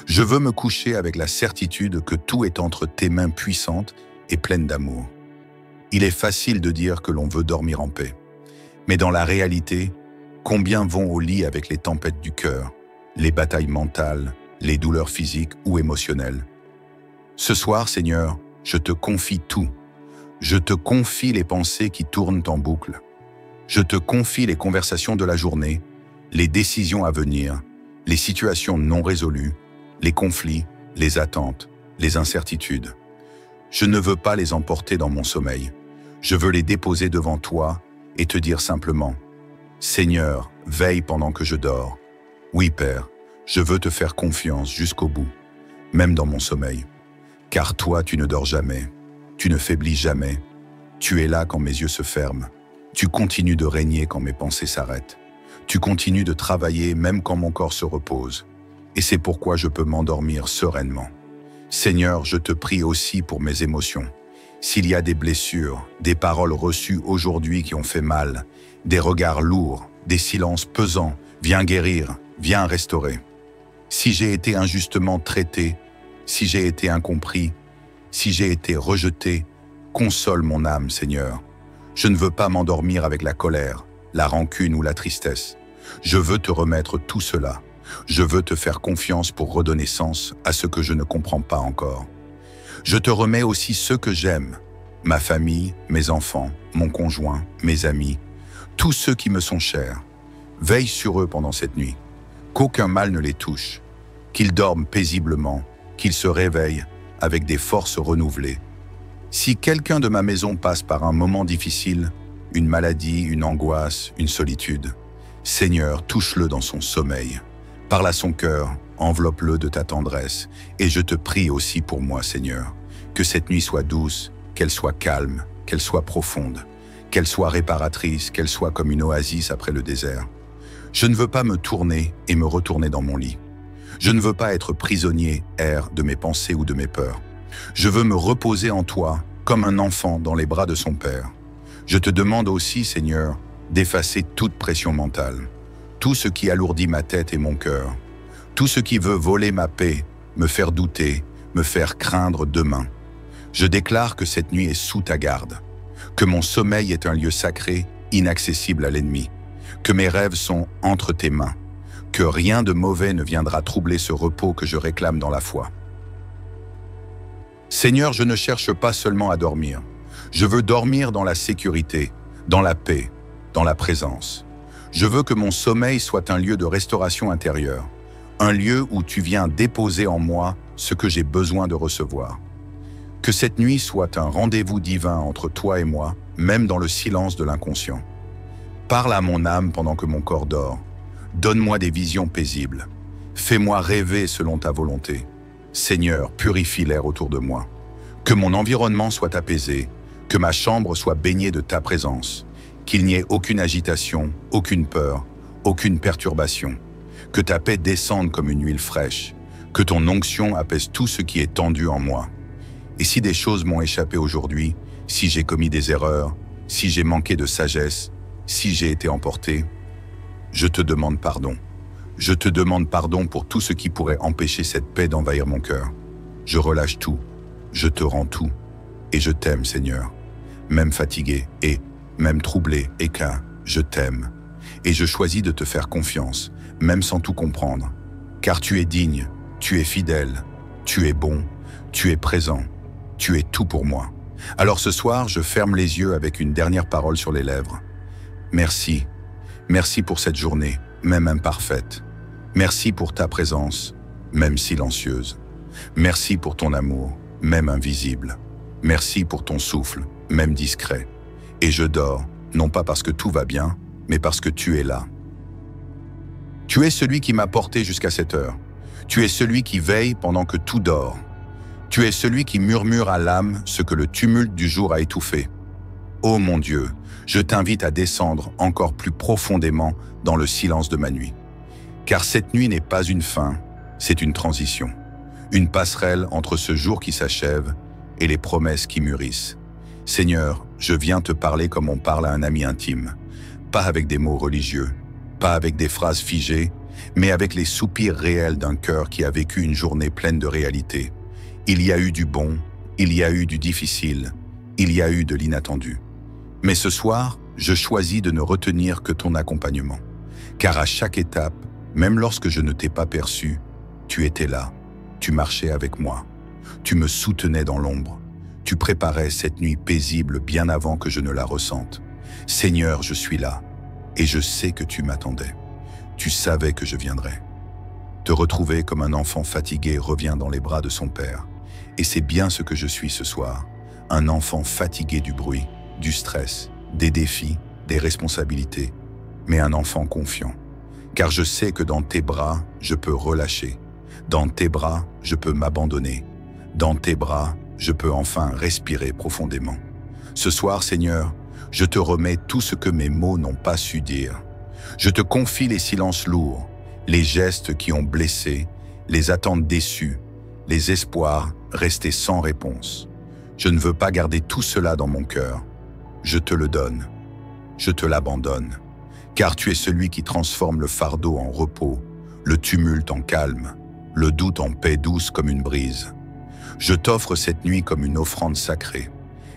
Je veux me coucher avec la certitude que tout est entre tes mains puissantes et pleines d'amour. Il est facile de dire que l'on veut dormir en paix. Mais dans la réalité, combien vont au lit avec les tempêtes du cœur, les batailles mentales, les douleurs physiques ou émotionnelles? Ce soir, Seigneur, je te confie tout. Je te confie les pensées qui tournent en boucle. Je te confie les conversations de la journée, les décisions à venir, les situations non résolues, les conflits, les attentes, les incertitudes. Je ne veux pas les emporter dans mon sommeil. Je veux les déposer devant toi et te dire simplement « Seigneur, veille pendant que je dors. Oui, Père, je veux te faire confiance jusqu'au bout, même dans mon sommeil. Car toi, tu ne dors jamais, tu ne faiblis jamais. Tu es là quand mes yeux se ferment. Tu continues de régner quand mes pensées s'arrêtent. Tu continues de travailler même quand mon corps se repose. Et c'est pourquoi je peux m'endormir sereinement. Seigneur, je te prie aussi pour mes émotions. S'il y a des blessures, des paroles reçues aujourd'hui qui ont fait mal, des regards lourds, des silences pesants, viens guérir, viens restaurer. Si j'ai été injustement traité, si j'ai été incompris, si j'ai été rejeté, console mon âme, Seigneur. Je ne veux pas m'endormir avec la colère, la rancune ou la tristesse. Je veux te remettre tout cela. Je veux te faire confiance pour redonner sens à ce que je ne comprends pas encore. Je te remets aussi ceux que j'aime, ma famille, mes enfants, mon conjoint, mes amis, tous ceux qui me sont chers. Veille sur eux pendant cette nuit, qu'aucun mal ne les touche, qu'ils dorment paisiblement, qu'ils se réveillent avec des forces renouvelées. Si quelqu'un de ma maison passe par un moment difficile, une maladie, une angoisse, une solitude, Seigneur, touche-le dans son sommeil. Parle à son cœur, enveloppe-le de ta tendresse, et je te prie aussi pour moi, Seigneur, que cette nuit soit douce, qu'elle soit calme, qu'elle soit profonde, qu'elle soit réparatrice, qu'elle soit comme une oasis après le désert. Je ne veux pas me tourner et me retourner dans mon lit. Je ne veux pas être prisonnier, de mes pensées ou de mes peurs. Je veux me reposer en toi, comme un enfant dans les bras de son père. Je te demande aussi, Seigneur, d'effacer toute pression mentale, tout ce qui alourdit ma tête et mon cœur, tout ce qui veut voler ma paix, me faire douter, me faire craindre demain. Je déclare que cette nuit est sous ta garde, que mon sommeil est un lieu sacré, inaccessible à l'ennemi, que mes rêves sont entre tes mains, que rien de mauvais ne viendra troubler ce repos que je réclame dans la foi. Seigneur, je ne cherche pas seulement à dormir. Je veux dormir dans la sécurité, dans la paix, dans la présence. Je veux que mon sommeil soit un lieu de restauration intérieure, un lieu où tu viens déposer en moi ce que j'ai besoin de recevoir. Que cette nuit soit un rendez-vous divin entre toi et moi, même dans le silence de l'inconscient. Parle à mon âme pendant que mon corps dort. Donne-moi des visions paisibles. Fais-moi rêver selon ta volonté. Seigneur, purifie l'air autour de moi. Que mon environnement soit apaisé, que ma chambre soit baignée de ta présence, qu'il n'y ait aucune agitation, aucune peur, aucune perturbation. Que ta paix descende comme une huile fraîche, que ton onction apaise tout ce qui est tendu en moi. Et si des choses m'ont échappé aujourd'hui, si j'ai commis des erreurs, si j'ai manqué de sagesse, si j'ai été emporté, je te demande pardon. Je te demande pardon pour tout ce qui pourrait empêcher cette paix d'envahir mon cœur. Je relâche tout, je te rends tout, et je t'aime, Seigneur. Même fatigué et même troublé et qu'un je t'aime. Et je choisis de te faire confiance, même sans tout comprendre. Car tu es digne, tu es fidèle, tu es bon, tu es présent, tu es tout pour moi. Alors ce soir, je ferme les yeux avec une dernière parole sur les lèvres. Merci, merci pour cette journée, même imparfaite. Merci pour ta présence, même silencieuse. Merci pour ton amour, même invisible. Merci pour ton souffle, même discret. Et je dors, non pas parce que tout va bien, mais parce que tu es là. Tu es celui qui m'a porté jusqu'à cette heure. Tu es celui qui veille pendant que tout dort. Tu es celui qui murmure à l'âme ce que le tumulte du jour a étouffé. Ô mon Dieu, je t'invite à descendre encore plus profondément dans le silence de ma nuit. Car cette nuit n'est pas une fin, c'est une transition. Une passerelle entre ce jour qui s'achève et les promesses qui mûrissent. Seigneur, je viens te parler comme on parle à un ami intime. Pas avec des mots religieux, pas avec des phrases figées, mais avec les soupirs réels d'un cœur qui a vécu une journée pleine de réalité. Il y a eu du bon, il y a eu du difficile, il y a eu de l'inattendu. Mais ce soir, je choisis de ne retenir que ton accompagnement. Car à chaque étape, même lorsque je ne t'ai pas perçu, tu étais là, tu marchais avec moi, tu me soutenais dans l'ombre, tu préparais cette nuit paisible bien avant que je ne la ressente. Seigneur, je suis là, et je sais que tu m'attendais. Tu savais que je viendrais. Te retrouver comme un enfant fatigué revient dans les bras de son père. Et c'est bien ce que je suis ce soir, un enfant fatigué du bruit, du stress, des défis, des responsabilités, mais un enfant confiant. Car je sais que dans tes bras, je peux relâcher. Dans tes bras, je peux m'abandonner. Dans tes bras, je peux enfin respirer profondément. Ce soir, Seigneur, je te remets tout ce que mes mots n'ont pas su dire. Je te confie les silences lourds, les gestes qui ont blessé, les attentes déçues, les espoirs restés sans réponse. Je ne veux pas garder tout cela dans mon cœur. Je te le donne. Je te l'abandonne. Car tu es celui qui transforme le fardeau en repos, le tumulte en calme, le doute en paix douce comme une brise. Je t'offre cette nuit comme une offrande sacrée,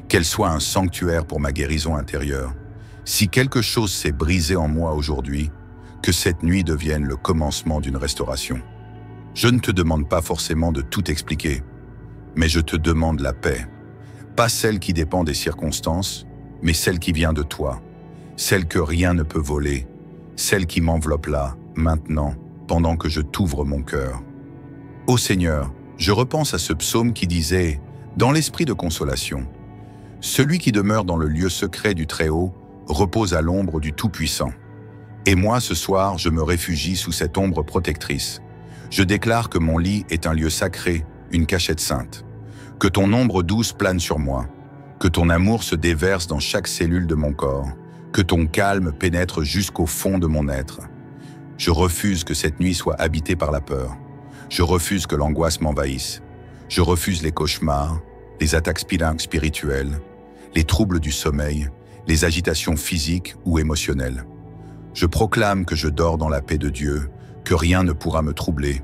qu'elle soit un sanctuaire pour ma guérison intérieure. Si quelque chose s'est brisé en moi aujourd'hui, que cette nuit devienne le commencement d'une restauration. Je ne te demande pas forcément de tout expliquer, mais je te demande la paix. Pas celle qui dépend des circonstances, mais celle qui vient de toi. Celle que rien ne peut voler, celle qui m'enveloppe là, maintenant, pendant que je t'ouvre mon cœur. Ô Seigneur, je repense à ce psaume qui disait, dans l'esprit de consolation, « Celui qui demeure dans le lieu secret du Très-Haut repose à l'ombre du Tout-Puissant. » Et moi, ce soir, je me réfugie sous cette ombre protectrice. Je déclare que mon lit est un lieu sacré, une cachette sainte. Que ton ombre douce plane sur moi, que ton amour se déverse dans chaque cellule de mon corps, que ton calme pénètre jusqu'au fond de mon être. Je refuse que cette nuit soit habitée par la peur. Je refuse que l'angoisse m'envahisse. Je refuse les cauchemars, les attaques spirituelles, les troubles du sommeil, les agitations physiques ou émotionnelles. Je proclame que je dors dans la paix de Dieu, que rien ne pourra me troubler,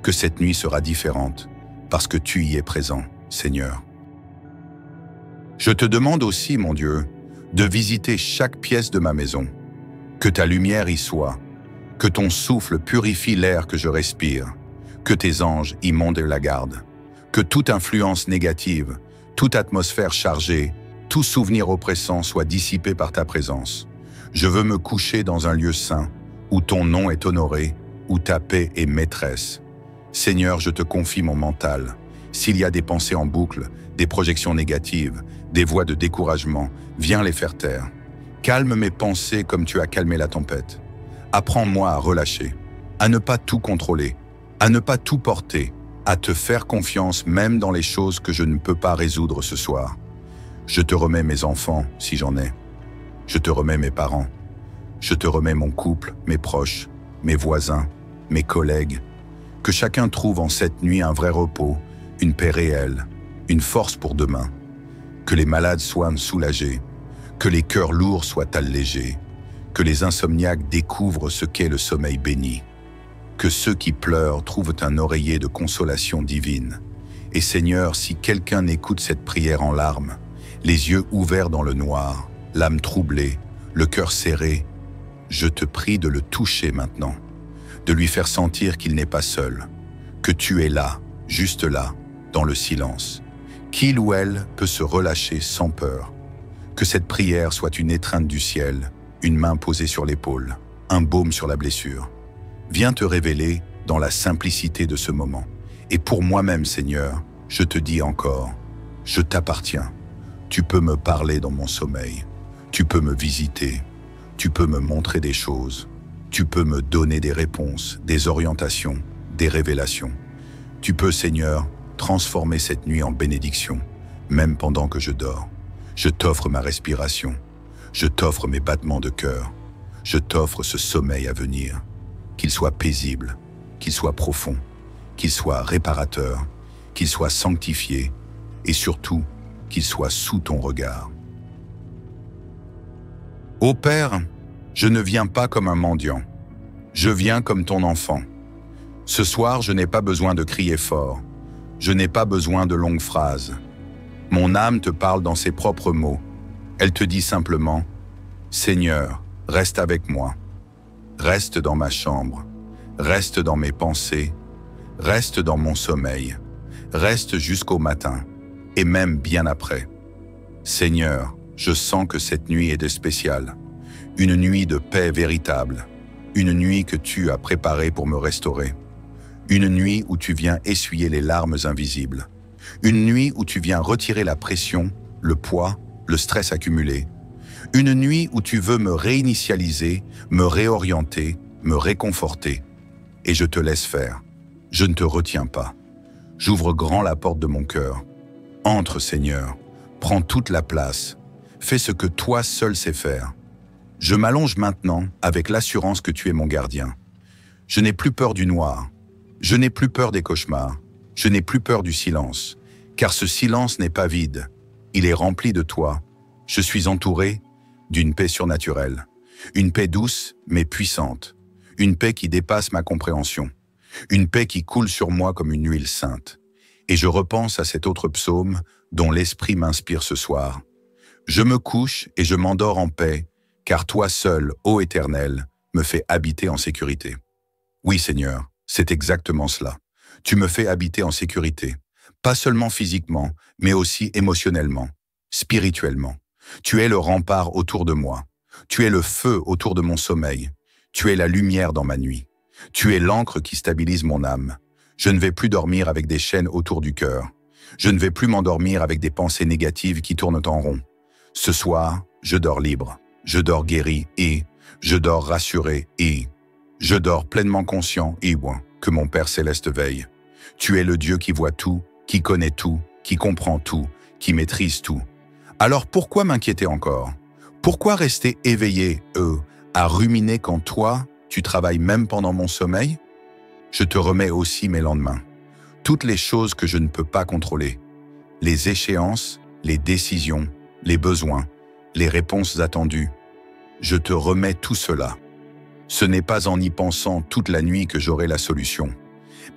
que cette nuit sera différente, parce que tu y es présent, Seigneur. Je te demande aussi, mon Dieu, de visiter chaque pièce de ma maison, que ta lumière y soit, que ton souffle purifie l'air que je respire, que tes anges y montent la garde, que toute influence négative, toute atmosphère chargée, tout souvenir oppressant soit dissipé par ta présence. Je veux me coucher dans un lieu saint, où ton nom est honoré, où ta paix est maîtresse. Seigneur, je te confie mon mental. S'il y a des pensées en boucle, des projections négatives, des voix de découragement, viens les faire taire. Calme mes pensées comme tu as calmé la tempête. Apprends-moi à relâcher, à ne pas tout contrôler, à ne pas tout porter, à te faire confiance même dans les choses que je ne peux pas résoudre ce soir. Je te remets mes enfants, si j'en ai. Je te remets mes parents. Je te remets mon couple, mes proches, mes voisins, mes collègues. Que chacun trouve en cette nuit un vrai repos, une paix réelle, une force pour demain. Que les malades soient soulagés, que les cœurs lourds soient allégés, que les insomniaques découvrent ce qu'est le sommeil béni, que ceux qui pleurent trouvent un oreiller de consolation divine. Et Seigneur, si quelqu'un écoute cette prière en larmes, les yeux ouverts dans le noir, l'âme troublée, le cœur serré, je te prie de le toucher maintenant, de lui faire sentir qu'il n'est pas seul, que tu es là, juste là, dans le silence, qu'il ou elle peut se relâcher sans peur. Que cette prière soit une étreinte du ciel, une main posée sur l'épaule, un baume sur la blessure. Viens te révéler dans la simplicité de ce moment. Et pour moi-même, Seigneur, je te dis encore, je t'appartiens. Tu peux me parler dans mon sommeil, tu peux me visiter, tu peux me montrer des choses, tu peux me donner des réponses, des orientations, des révélations. Tu peux, Seigneur, transformer cette nuit en bénédiction, même pendant que je dors. Je t'offre ma respiration, je t'offre mes battements de cœur, je t'offre ce sommeil à venir, qu'il soit paisible, qu'il soit profond, qu'il soit réparateur, qu'il soit sanctifié et surtout qu'il soit sous ton regard. Ô Père, je ne viens pas comme un mendiant, je viens comme ton enfant. Ce soir, je n'ai pas besoin de crier fort, je n'ai pas besoin de longues phrases. Mon âme te parle dans ses propres mots. Elle te dit simplement, « Seigneur, reste avec moi. Reste dans ma chambre. Reste dans mes pensées. Reste dans mon sommeil. Reste jusqu'au matin, et même bien après. Seigneur, je sens que cette nuit est de spécial. Une nuit de paix véritable. Une nuit que tu as préparée pour me restaurer. Une nuit où tu viens essuyer les larmes invisibles. Une nuit où tu viens retirer la pression, le poids, le stress accumulé. Une nuit où tu veux me réinitialiser, me réorienter, me réconforter. Et je te laisse faire. Je ne te retiens pas. J'ouvre grand la porte de mon cœur. Entre, Seigneur. Prends toute la place. Fais ce que toi seul sais faire. Je m'allonge maintenant avec l'assurance que tu es mon gardien. Je n'ai plus peur du noir. Je n'ai plus peur des cauchemars. Je n'ai plus peur du silence, car ce silence n'est pas vide. Il est rempli de toi. Je suis entouré d'une paix surnaturelle. Une paix douce, mais puissante. Une paix qui dépasse ma compréhension. Une paix qui coule sur moi comme une huile sainte. Et je repense à cet autre psaume dont l'Esprit m'inspire ce soir. Je me couche et je m'endors en paix, car toi seul, ô Éternel, me fais habiter en sécurité. Oui, Seigneur, c'est exactement cela. Tu me fais habiter en sécurité, pas seulement physiquement, mais aussi émotionnellement, spirituellement. Tu es le rempart autour de moi. Tu es le feu autour de mon sommeil. Tu es la lumière dans ma nuit. Tu es l'encre qui stabilise mon âme. Je ne vais plus dormir avec des chaînes autour du cœur. Je ne vais plus m'endormir avec des pensées négatives qui tournent en rond. Ce soir, je dors libre, je dors guéri et je dors rassuré et je dors pleinement conscient et que mon Père Céleste veille. Tu es le Dieu qui voit tout, qui connaît tout, qui comprend tout, qui maîtrise tout. Alors pourquoi m'inquiéter encore? Pourquoi rester éveillé, à ruminer quand toi, tu travailles même pendant mon sommeil? Je te remets aussi mes lendemains, toutes les choses que je ne peux pas contrôler, les échéances, les décisions, les besoins, les réponses attendues. Je te remets tout cela. Ce n'est pas en y pensant toute la nuit que j'aurai la solution,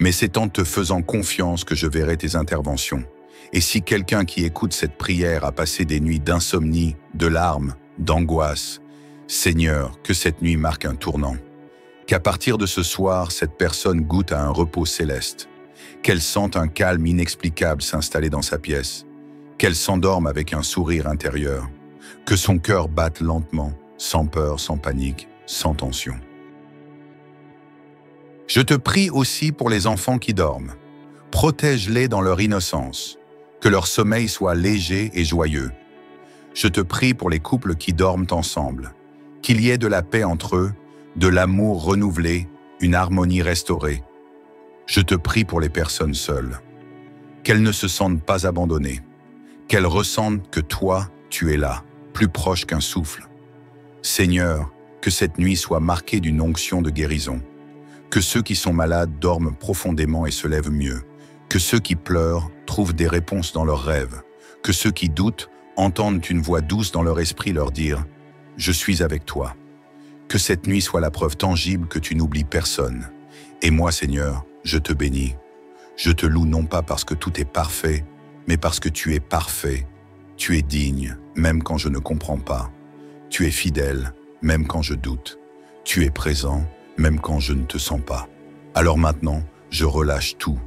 mais c'est en te faisant confiance que je verrai tes interventions. Et si quelqu'un qui écoute cette prière a passé des nuits d'insomnie, de larmes, d'angoisse, Seigneur, que cette nuit marque un tournant. Qu'à partir de ce soir, cette personne goûte à un repos céleste. Qu'elle sente un calme inexplicable s'installer dans sa pièce. Qu'elle s'endorme avec un sourire intérieur. Que son cœur batte lentement, sans peur, sans panique, sans tension. Je te prie aussi pour les enfants qui dorment. Protège-les dans leur innocence. Que leur sommeil soit léger et joyeux. Je te prie pour les couples qui dorment ensemble. Qu'il y ait de la paix entre eux, de l'amour renouvelé, une harmonie restaurée. Je te prie pour les personnes seules. Qu'elles ne se sentent pas abandonnées. Qu'elles ressentent que toi, tu es là, plus proche qu'un souffle. Seigneur, que cette nuit soit marquée d'une onction de guérison. Que ceux qui sont malades dorment profondément et se lèvent mieux. Que ceux qui pleurent trouvent des réponses dans leurs rêves. Que ceux qui doutent entendent une voix douce dans leur esprit leur dire « Je suis avec toi ». Que cette nuit soit la preuve tangible que tu n'oublies personne. Et moi, Seigneur, je te bénis. Je te loue non pas parce que tout est parfait, mais parce que tu es parfait. Tu es digne, même quand je ne comprends pas. Tu es fidèle, même quand je doute. Tu es présent, même quand je ne te sens pas. Alors maintenant, je relâche tout.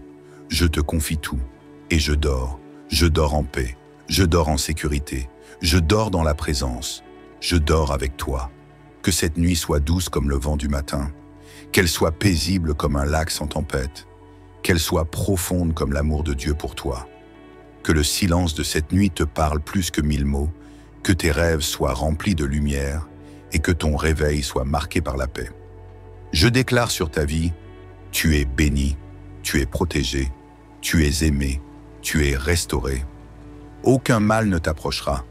Je te confie tout. Et je dors. Je dors en paix. Je dors en sécurité. Je dors dans la présence. Je dors avec toi. Que cette nuit soit douce comme le vent du matin. Qu'elle soit paisible comme un lac sans tempête. Qu'elle soit profonde comme l'amour de Dieu pour toi. Que le silence de cette nuit te parle plus que 1000 mots. Que tes rêves soient remplis de lumière et que ton réveil soit marqué par la paix. Je déclare sur ta vie, tu es béni, tu es protégé, tu es aimé, tu es restauré. Aucun mal ne t'approchera.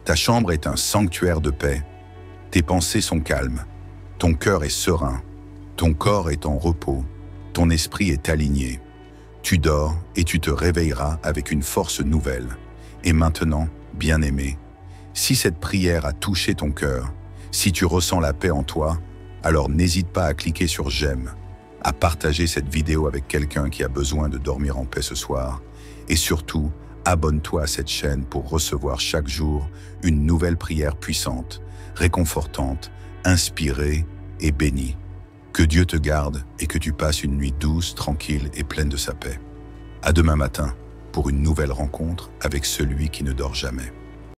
Ta chambre est un sanctuaire de paix. Tes pensées sont calmes, ton cœur est serein, ton corps est en repos, ton esprit est aligné. Tu dors et tu te réveilleras avec une force nouvelle. Et maintenant, bien-aimé, si cette prière a touché ton cœur, si tu ressens la paix en toi, alors n'hésite pas à cliquer sur j'aime, à partager cette vidéo avec quelqu'un qui a besoin de dormir en paix ce soir, et surtout, abonne-toi à cette chaîne pour recevoir chaque jour une nouvelle prière puissante, réconfortante, inspirée et bénie. Que Dieu te garde et que tu passes une nuit douce, tranquille et pleine de sa paix. À demain matin pour une nouvelle rencontre avec celui qui ne dort jamais.